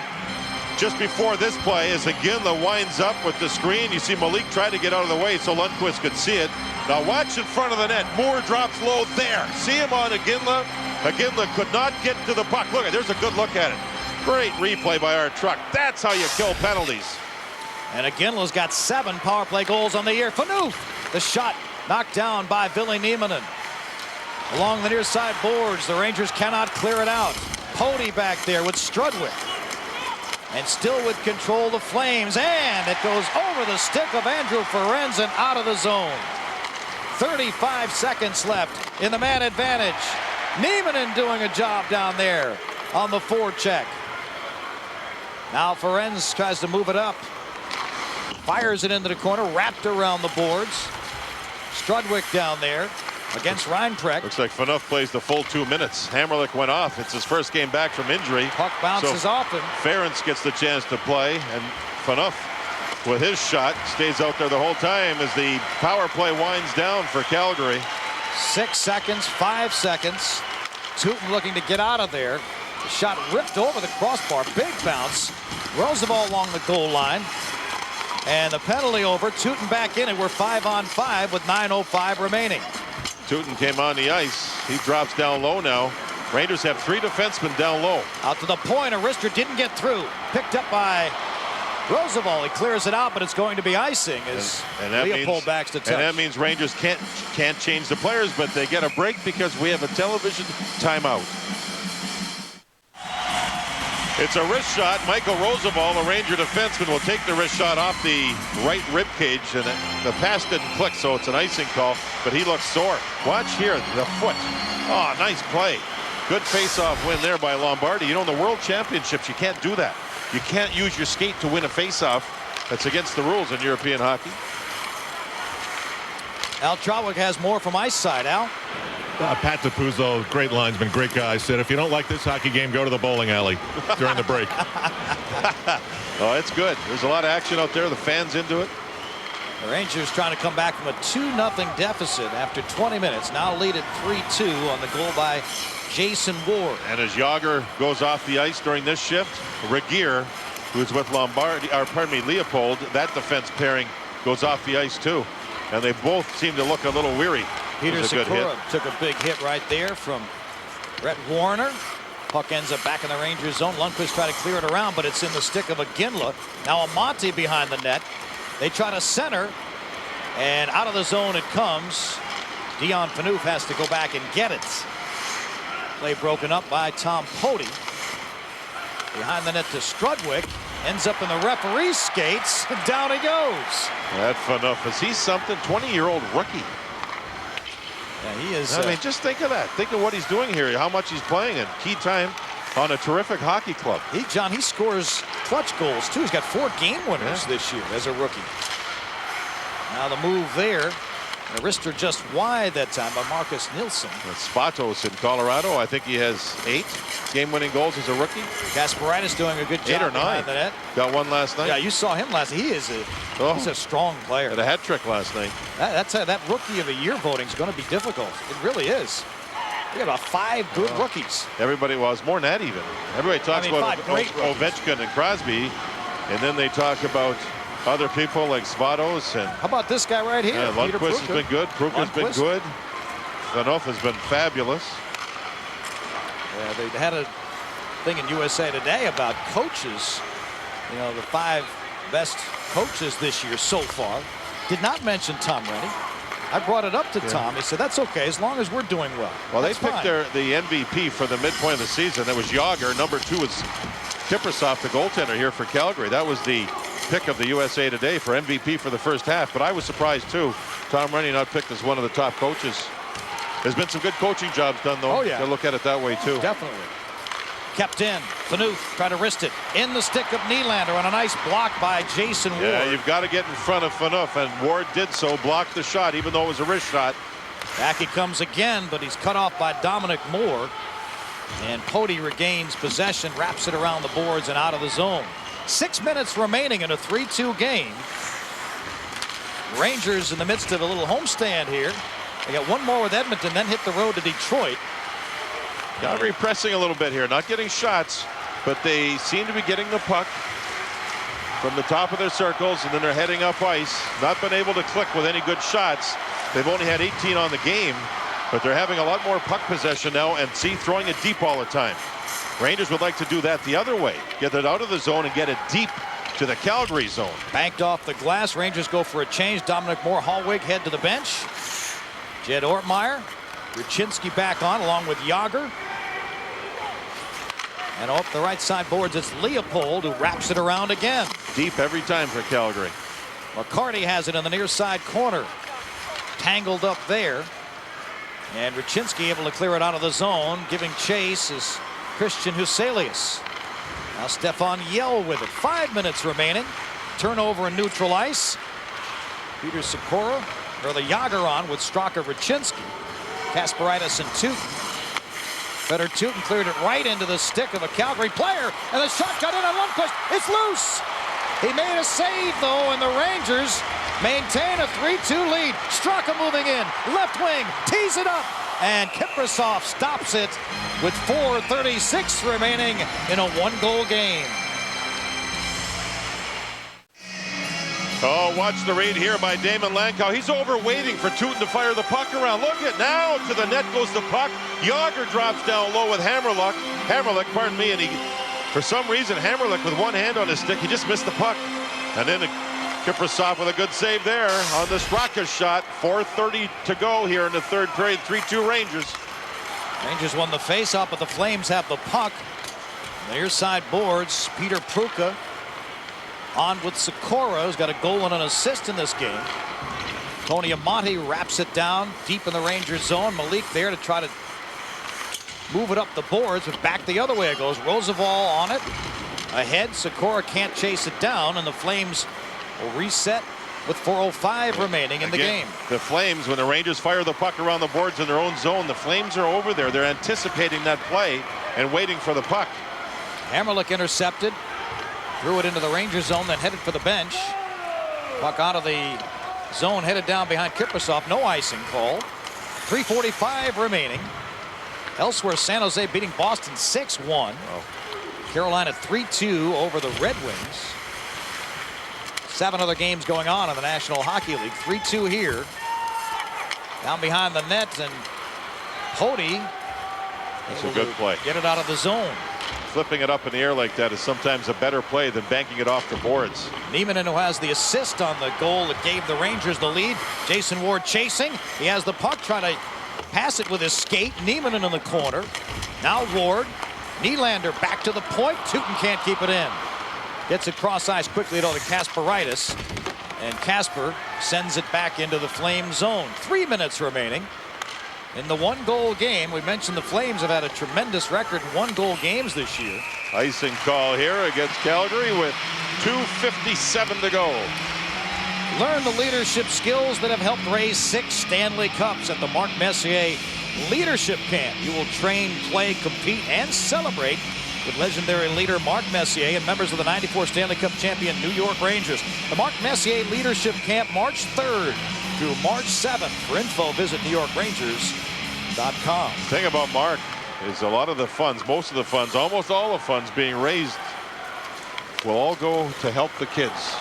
just before this play, as Iginla winds up with the screen. You see Malik try to get out of the way so Lundqvist could see it. Now watch in front of the net. Moore drops low there. See him on Iginla. Iginla could not get to the puck. Look, there's a good look at it. Great replay by our truck. That's how you kill penalties. And Iginla's got 7 power play goals on the year. Phaneuf, the shot knocked down by Ville Nieminen. Along the near side boards, the Rangers cannot clear it out. Pody back there with Strudwick. And still with control, the Flames. And it goes over the stick of Andrew Ferenz and out of the zone. 35 seconds left in the man advantage. Nieminen doing a job down there on the forecheck. Now Ferenz tries to move it up. Fires it into the corner, wrapped around the boards. Strudwick down there against Reinprecht. Looks like Phaneuf plays the full 2 minutes. Hammerlick went off. It's his first game back from injury. Puck bounces off him. Ferenc gets the chance to play, and Phaneuf with his shot stays out there the whole time as the power play winds down for Calgary. 6 seconds, 5 seconds. Tootin looking to get out of there. The shot ripped over the crossbar. Big bounce. Roosevelt along the goal line. And the penalty over. Tootin back in, and we're 5-on-5 with 9:05 remaining. Tootin came on the ice. He drops down low now. Rangers have 3 defensemen down low. Out to the point. Arister didn't get through. Picked up by Roosevelt. He clears it out, but it's going to be icing as Leopold backs to touch. And that means Rangers can't change the players, but they get a break because we have a television timeout. It's a wrist shot. Michael Roosevelt, a Ranger defenseman, will take the wrist shot off the right rib cage, and the pass didn't click, so it's an icing call, but he looks sore. Watch here, the foot. Oh, nice play. Good face-off win there by Lombardi. You know, in the World Championships, you can't do that. You can't use your skate to win a face-off. That's against the rules in European hockey. Al Trawick has more from ice side. Al? Pat DePuzzo, great linesman, great guy, said if you don't like this hockey game, go to the bowling alley during the break. Oh, it's good. There's a lot of action out there. The fans into it. The Rangers trying to come back from a 2-0 deficit after 20 minutes. Now lead at 3-2 on the goal by Jason Ward. And as Yager goes off the ice during this shift, Regier, who's with Leopold, that defense pairing goes off the ice too. And they both seem to look a little weary. Peter Sikora took a big hit right there from Brett Warner. Puck ends up back in the Rangers zone. Lundqvist try to clear it around, but it's in the stick of Iginla. Now Amante behind the net. They try to center, and out of the zone it comes. Dion Phaneuf has to go back and get it. Play broken up by Tom Pody. Behind the net to Strudwick. Ends up in the referee's skates. Down he goes. That Phaneuf, is he something? 20-year-old rookie. Yeah, he is. I mean, just think of that. Think of what he's doing here, how much he's playing in key time on a terrific hockey club. John, he scores clutch goals, too. He's got 4 game winners this year as a rookie. Now the move there. Arister just wide that time by Marcus Nilsson. That's Spatos in Colorado. I think he has 8 game-winning goals as a rookie. Kasparaitis doing a good job 8 or 9. behind the net. Got one last night. Yeah, you saw him last night. He's a strong player. Had a hat trick last night. That rookie of the year voting is going to be difficult. It really is. We got about 5 good rookies. Everybody was more than that even. Everybody talks about Ovechkin and Crosby, and then they talk about other people like Spatos and how about this guy right here? Yeah, Lundqvist has been good. Pruka's been good. Phaneuf has been fabulous. Yeah, they had a thing in USA Today about coaches. You know, the 5 best coaches this year so far. Did not mention Tom Rennie. I brought it up to Tom. He said, that's okay as long as we're doing well. Well, that's they picked the MVP for the midpoint of the season. That was Yager. Number 2 was Kiprusoff, the goaltender here for Calgary. That was the pick of the USA Today for MVP for the first half. But I was surprised, too. Tom Rennie not picked as one of the top coaches. There's been some good coaching jobs done, though. Oh, yeah. You look at it that way, too. Definitely. Kept in. Phaneuf tried to wrist it. In the stick of Nylander on a nice block by Jason Ward. Yeah, you've got to get in front of Phaneuf, and Ward did so, blocked the shot, even though it was a wrist shot. Back he comes again, but he's cut off by Dominic Moore. And Pody regains possession, wraps it around the boards and out of the zone. 6 minutes remaining in a 3-2 game. Rangers in the midst of a little homestand here. They got one more with Edmonton, then hit the road to Detroit. Calgary pressing a little bit here, not getting shots, but they seem to be getting the puck from the top of their circles, and then they're heading up ice. Not been able to click with any good shots. They've only had 18 on the game, but they're having a lot more puck possession now, and throwing it deep all the time. Rangers would like to do that the other way. Get it out of the zone and get it deep to the Calgary zone. Banked off the glass. Rangers go for a change. Dominic Moore-Hallwig head to the bench. Jed Ortmeyer. Ruchinski back on along with Yager. And off the right side boards, it's Leopold who wraps it around again. Deep every time for Calgary. McCarty has it in the near side corner. Tangled up there. And Ruchinski able to clear it out of the zone. Giving chase is Christian Huselius. Now Stefan Yell with it. 5 minutes remaining. Turnover in neutral ice. Peter Sikora, or the Yager on with Straka Ruchinski. Kasparaitis and Tootin. Better Tootin cleared it right into the stick of a Calgary player. And the shot got in on Lundqvist. It's loose. He made a save, though, and the Rangers maintain a 3-2 lead. Straka moving in. Left wing. Tees it up. And Kiprasov stops it with 4:36 remaining in a one-goal game. Oh, watch the read here by Damon Lankow. He's over waiting for Tootin to fire the puck around. Look at now, to the net goes the puck. Yager drops down low with Hammerluck, pardon me, and for some reason, Hammerluck with one hand on his stick, he just missed the puck. And then Kiprasov with a good save there on the Straka shot. 4:30 to go here in the third period. 3-2 Rangers. Rangers won the face-off, but the Flames have the puck. Near side boards, Peter Pruka on with Sikora, who's got a goal and an assist in this game. Tony Amonte wraps it down deep in the Rangers zone. Malik there to try to move it up the boards, but back the other way it goes. Roosevelt on it. Ahead, Sikora can't chase it down, and the Flames will reset with 4:05 remaining in the game. The Flames, when the Rangers fire the puck around the boards in their own zone, the Flames are over there. They're anticipating that play and waiting for the puck. Hammerluck intercepted. Threw it into the Rangers zone, then headed for the bench. Puck out of the zone, headed down behind Kiprasov. No icing call. 3:45 remaining. Elsewhere, San Jose beating Boston 6-1. Carolina 3-2 over the Red Wings. 7 other games going on in the National Hockey League. 3-2 here. Down behind the net, and Pody. That's a good play. Get it out of the zone. Flipping it up in the air like that is sometimes a better play than banking it off the boards. Nieminen, who has the assist on the goal that gave the Rangers the lead. Jason Ward chasing. He has the puck, trying to pass it with his skate. Nieminen in the corner. Now Ward. Nylander back to the point. Tootin can't keep it in. Gets it cross ice quickly though to Kasparaitis. And Kasper sends it back into the Flame zone. 3 minutes remaining in the one-goal game. We mentioned the Flames have had a tremendous record in one-goal games this year. Icing call here against Calgary with 2:57 to go. Learn the leadership skills that have helped raise 6 Stanley Cups at the Mark Messier Leadership Camp. You will train, play, compete, and celebrate with legendary leader Mark Messier and members of the '94 Stanley Cup champion New York Rangers. The Mark Messier Leadership Camp, March 3rd through March 7th. For info, visit NewYorkrangers.com. The thing about Mark is a lot of the funds, most of the funds, almost all the funds being raised will all go to help the kids.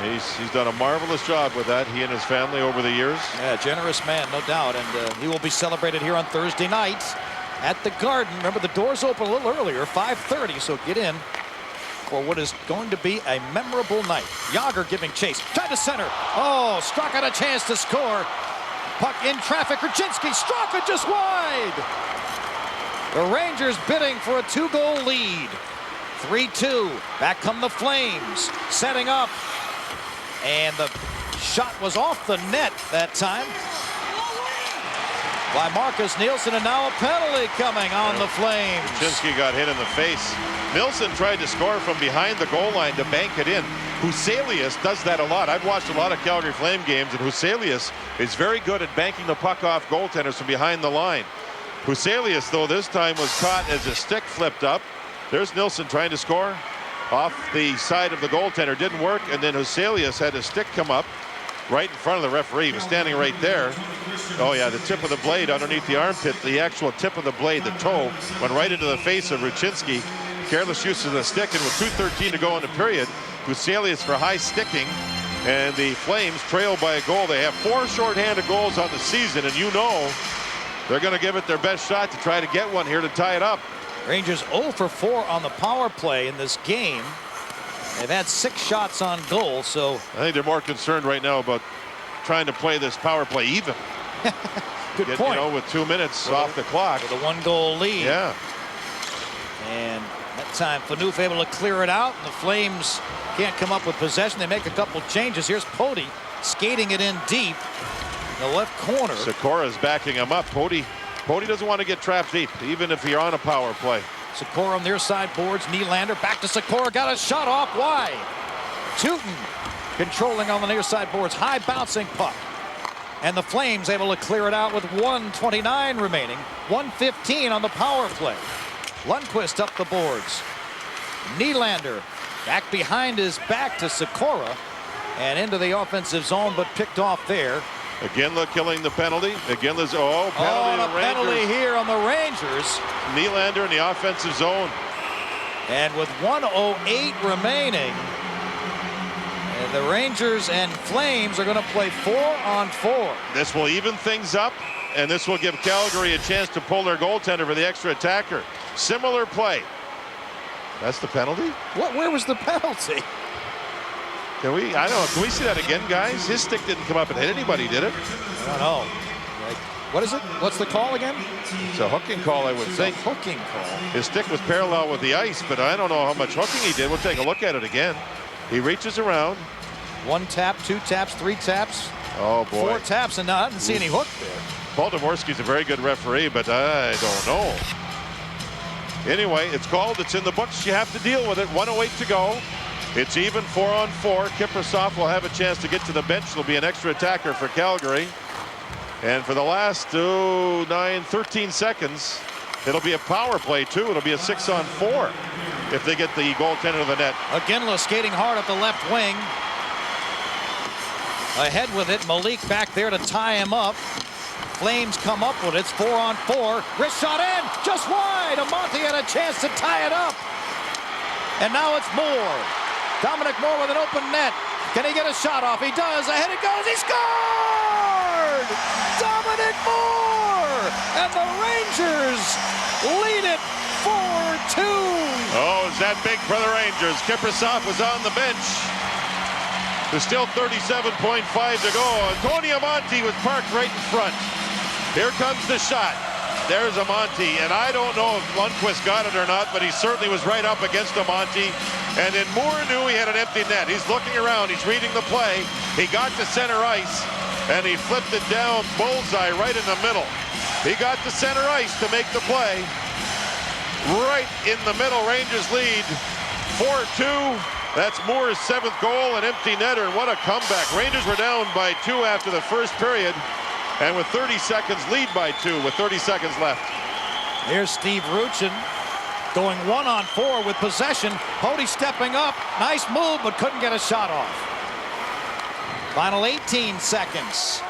He's done a marvelous job with that, he and his family, over the years. Yeah, generous man, no doubt. And he will be celebrated here on Thursday night at the Garden. Remember, the doors open a little earlier, 5:30, so get in for what is going to be a memorable night. Yager giving chase. Tried to center. Oh, Straka had a chance to score. Puck in traffic. Ruchinski. Straka just wide. The Rangers bidding for a 2-goal lead. 3-2. Back come the Flames. Setting up. And the shot was off the net that time by Marcus Nielsen, and now a penalty coming on the Flames. Ruchinski got hit in the face. Nielsen tried to score from behind the goal line to bank it in. Huselius does that a lot. I've watched a lot of Calgary Flame games, and Huselius is very good at banking the puck off goaltenders from behind the line. Huselius, though, this time was caught as his stick flipped up. There's Nielsen trying to score off the side of the goaltender. Didn't work, and then Huselius had his stick come up right in front of the referee. He was standing right there. Oh yeah, the tip of the blade underneath the armpit, the actual tip of the blade, the toe, went right into the face of Ruchinski. Careless use of the stick, and with 2:13 to go in the period, Buselius for high sticking, and the Flames trail by a goal. They have 4 shorthanded goals on the season, and you know they're going to give it their best shot to try to get one here to tie it up. Rangers 0 for 4 on the power play in this game. They've had 6 shots on goal, so I think they're more concerned right now about trying to play this power play even. Good point. You know, with 2 minutes off the clock. With a 1-goal lead. Yeah. And that time Phaneuf able to clear it out, and the Flames can't come up with possession. They make a couple changes. Here's Poti skating it in deep in the left corner. Sikora's backing him up. Poti doesn't want to get trapped deep, even if you're on a power play. Sikora on their side boards. Nylander back to Sikora. Got a shot off wide. Teuton controlling on the near side boards. High bouncing puck. And the Flames able to clear it out with 1:29 remaining. 1:15 on the power play. Lundqvist up the boards. Nylander back behind his back to Sikora and into the offensive zone, but picked off there. Iginla killing the penalty. Iginla's penalty here on the Rangers. Nylander in the offensive zone. And with 1:08 remaining, the Rangers and Flames are going to play 4-on-4. This will even things up, and this will give Calgary a chance to pull their goaltender for the extra attacker. Similar play. That's the penalty? Where was the penalty? I don't know. Can we see that again, guys? His stick didn't come up and hit anybody, did it? I don't know. What is it? What's the call again? It's a hooking call, I would think. Hooking call. His stick was parallel with the ice, but I don't know how much hooking he did. We'll take a look at it again. He reaches around. 1 tap, 2 taps, 3 taps. Oh, boy. 4 taps, and I didn't see any hook there. Paul Dvorsky's a very good referee, but I don't know. Anyway, it's called. It's in the books. You have to deal with it. 1:08 to go. It's even 4-on-4. Kiprusoff will have a chance to get to the bench. There'll be an extra attacker for Calgary. And for the last 13 seconds, it'll be a power play, too. It'll be a 6-on-4 if they get the goaltender to the net. Iginla skating hard up the left wing. Ahead with it. Malik back there to tie him up. Flames come up with it. It's 4-on-4. Wrist shot in. Just wide. Amonte had a chance to tie it up. And now it's Moore. Dominic Moore with an open net. Can he get a shot off? He does. Ahead it goes. He scored! Dominic Moore! And the Rangers lead it 4-2. Oh, is that big for the Rangers? Kiprusoff was on the bench. There's still 37.5 to go. Tony Amonte was parked right in front. Here comes the shot. There's Amonte, and I don't know if Lundqvist got it or not, but he certainly was right up against Amonte. And then Moore knew he had an empty net. He's looking around. He's reading the play. He got to center ice, and he flipped it down bullseye right in the middle. He got to center ice to make the play. Right in the middle, Rangers lead 4-2. That's Moore's 7th goal, an empty netter, and what a comeback. Rangers were down by 2 after the first period, and with 30 seconds, lead by 2 with 30 seconds left. Here's Steve Ruchin going 1-on-4 with possession. Poti stepping up. Nice move, but couldn't get a shot off. Final 18 seconds.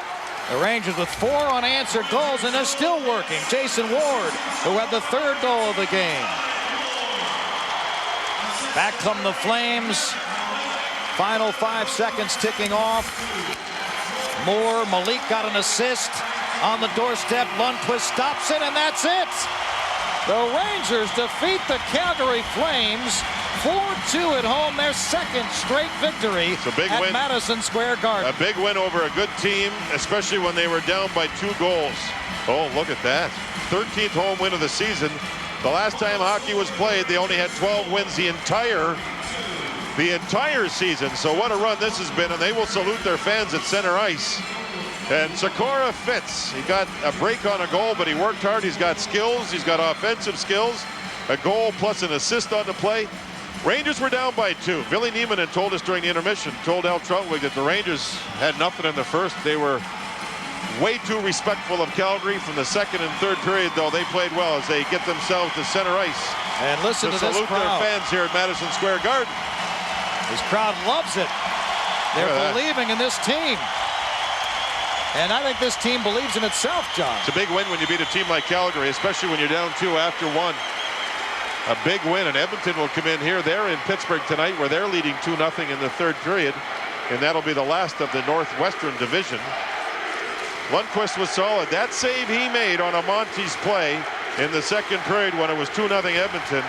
The Rangers with 4 unanswered goals, and they're still working. Jason Ward, who had the 3rd goal of the game. Back come the Flames. Final 5 seconds ticking off. Moore, Malik got an assist on the doorstep. Lundqvist stops it, and that's it. The Rangers defeat the Calgary Flames 4-2 at home, their 2nd straight victory it's a big at win. Madison Square Garden. A big win over a good team, especially when they were down by 2 goals. Oh, look at that. 13th home win of the season. The last time hockey was played, they only had 12 wins the entire season. So what a run this has been, and they will salute their fans at center ice. And Sikora fits. He got a break on a goal, but he worked hard. He's got skills. He's got offensive skills. A goal plus an assist on the play. Rangers were down by 2. Ville Nieminen had told us during the intermission, told Al Trutwig that the Rangers had nothing in the first. They were way too respectful of Calgary. From the 2nd and 3rd period, though, they played well as they get themselves to center ice. And listen to this salute crowd. their fans here at Madison Square Garden. This crowd loves it. They're believing in this team. And I think this team believes in itself, John. It's a big win when you beat a team like Calgary, especially when you're down 2 after 1. a big win, and Edmonton will come in here. They're in Pittsburgh tonight, where they're leading 2-0 in the third period, and that'll be the last of the Northwestern Division. Lundqvist was solid. That save he made on a Montes play in the second period when it was 2-0 Edmonton,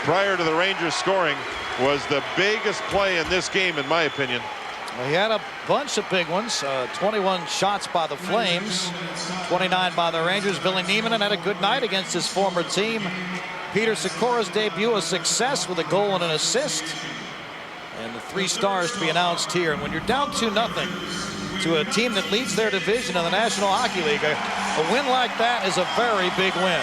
prior to the Rangers scoring, was the biggest play in this game, in my opinion. Well, he had a bunch of big ones. 21 shots by the Flames, 29 by the Rangers. Billy Niemanen had a good night against his former team. Peter Sikora's debut a success with a goal and an assist. And the 3 stars to be announced here. And when you're down 2-0 to a team that leads their division in the National Hockey League, a win like that is a very big win.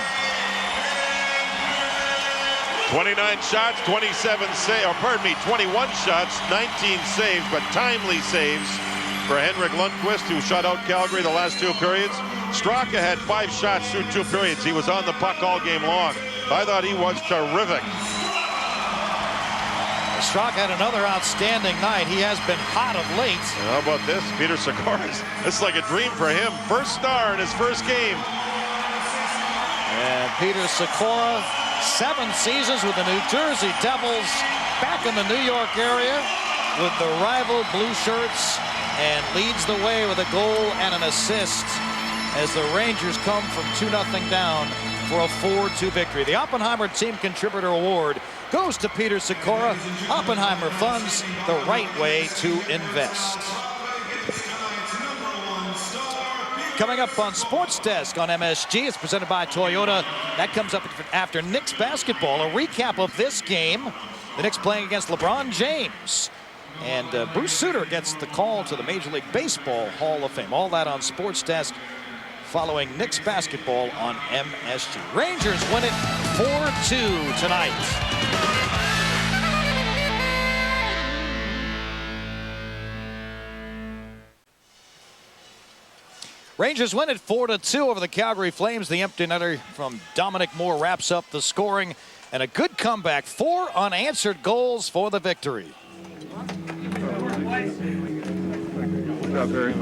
29 shots, 27 saves, or pardon me, 21 shots, 19 saves, but timely saves for Henrik Lundqvist, who shut out Calgary the last 2 periods. Straka had 5 shots through 2 periods. He was on the puck all game long. I thought he was terrific. Straka had another outstanding night. He has been hot of late. How about this? Peter Sikora, it's like a dream for him. First star in his first game. And Peter Sikora, 7 seasons with the New Jersey Devils, back in the New York area with the rival Blue Shirts, and leads the way with a goal and an assist as the Rangers come from 2-0 down for a 4-2 victory. The Oppenheimer Team Contributor Award goes to Peter Sikora. Oppenheimer funds the right way to invest. Coming up on Sports Desk on MSG, it's presented by Toyota. That comes up after Knicks basketball. A recap of this game. The Knicks playing against LeBron James. And Bruce Sutter gets the call to the Major League Baseball Hall of Fame. All that on Sports Desk following Knicks basketball on MSG. Rangers win it 4-2 tonight. Rangers win it 4-2 over the Calgary Flames. The empty netter from Dominic Moore wraps up the scoring, and a good comeback. 4 unanswered goals for the victory. Good job, Barry.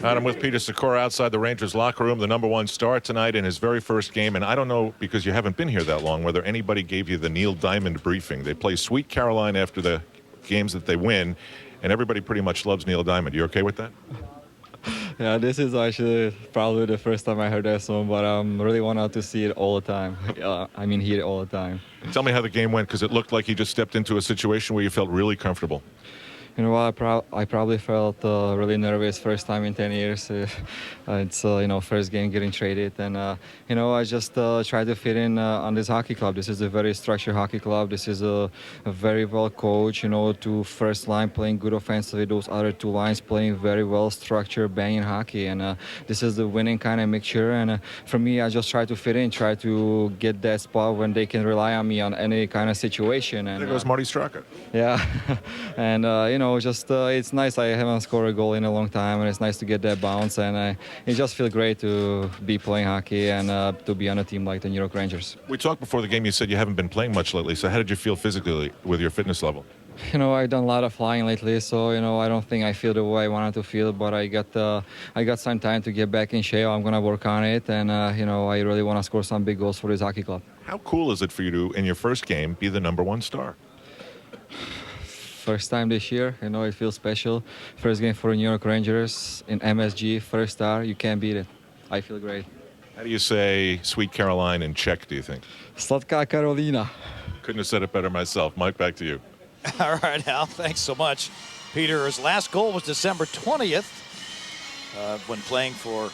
I'm with Peter Sikora outside the Rangers locker room, the #1 star tonight in his very first game. And I don't know, because you haven't been here that long, whether anybody gave you the Neil Diamond briefing. They play Sweet Caroline after the games that they win, and everybody pretty much loves Neil Diamond. You okay with that? Yeah, this is actually probably the first time I heard that song, but I'm really wanted to see it all the time. I mean, hear it all the time. Tell me how the game went, because it looked like you just stepped into a situation where you felt really comfortable. You know what, I probably felt really nervous first time in 10 years. It's, first game getting traded. And, I just tried to fit in on this hockey club. This is a very structured hockey club. This is a very well coached, to first line playing good offensively. Those other 2 lines playing very well structured, banging hockey. And this is the winning kind of mixture. And for me, I just try to fit in, try to get that spot when they can rely on me on any kind of situation. And there goes Marty Straka. Yeah. And, it's nice. I haven't scored a goal in a long time, and it's nice to get that bounce. And it just feels great to be playing hockey and to be on a team like the New York Rangers. We talked before the game. You said you haven't been playing much lately. So how did you feel physically with your fitness level? I've done a lot of flying lately, so I don't think I feel the way I wanted to feel. But I got some time to get back in shape. I'm gonna work on it, and I really want to score some big goals for this hockey club. How cool is it for you to, in your first game, be the #1 star? First time this year, it feels special. First game for the New York Rangers in MSG, first star. You can't beat it. I feel great. How do you say Sweet Caroline in Czech, do you think? Slatka Karolina. Couldn't have said it better myself. Mike, back to you. All right, Al, thanks so much. Peter's last goal was December 20th when playing for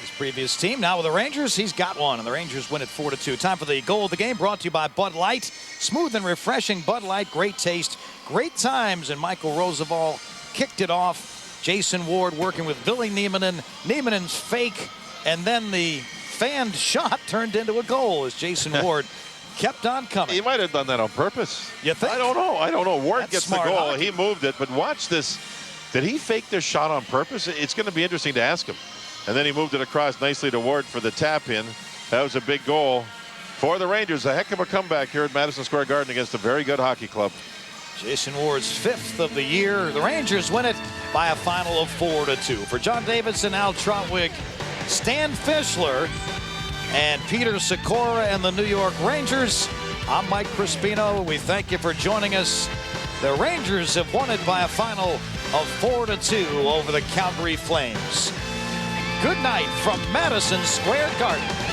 his previous team. Now with the Rangers, he's got one, and the Rangers win it 4-2. Time for the goal of the game, brought to you by Bud Light. Smooth and refreshing Bud Light, great taste, great times, and Michael Roosevelt kicked it off. Jason Ward working with Billy Niemanen. Niemanen's fake, and then the fanned shot turned into a goal as Jason Ward kept on coming. He might have done that on purpose. You think? I don't know. Ward That's gets the smart goal. hockey. He moved it, but watch this. Did he fake this shot on purpose? It's going to be interesting to ask him. And then he moved it across nicely to Ward for the tap in. That was a big goal For the Rangers, a heck of a comeback here at Madison Square Garden against a very good hockey club. Jason Ward's 5th of the year. The Rangers win it by a final of 4-2. For John Davidson, Al Trotwig, Stan Fischler, and Peter Sikora and the New York Rangers, I'm Mike Crispino. We thank you for joining us. The Rangers have won it by a final of 4-2 over the Calgary Flames. Good night from Madison Square Garden.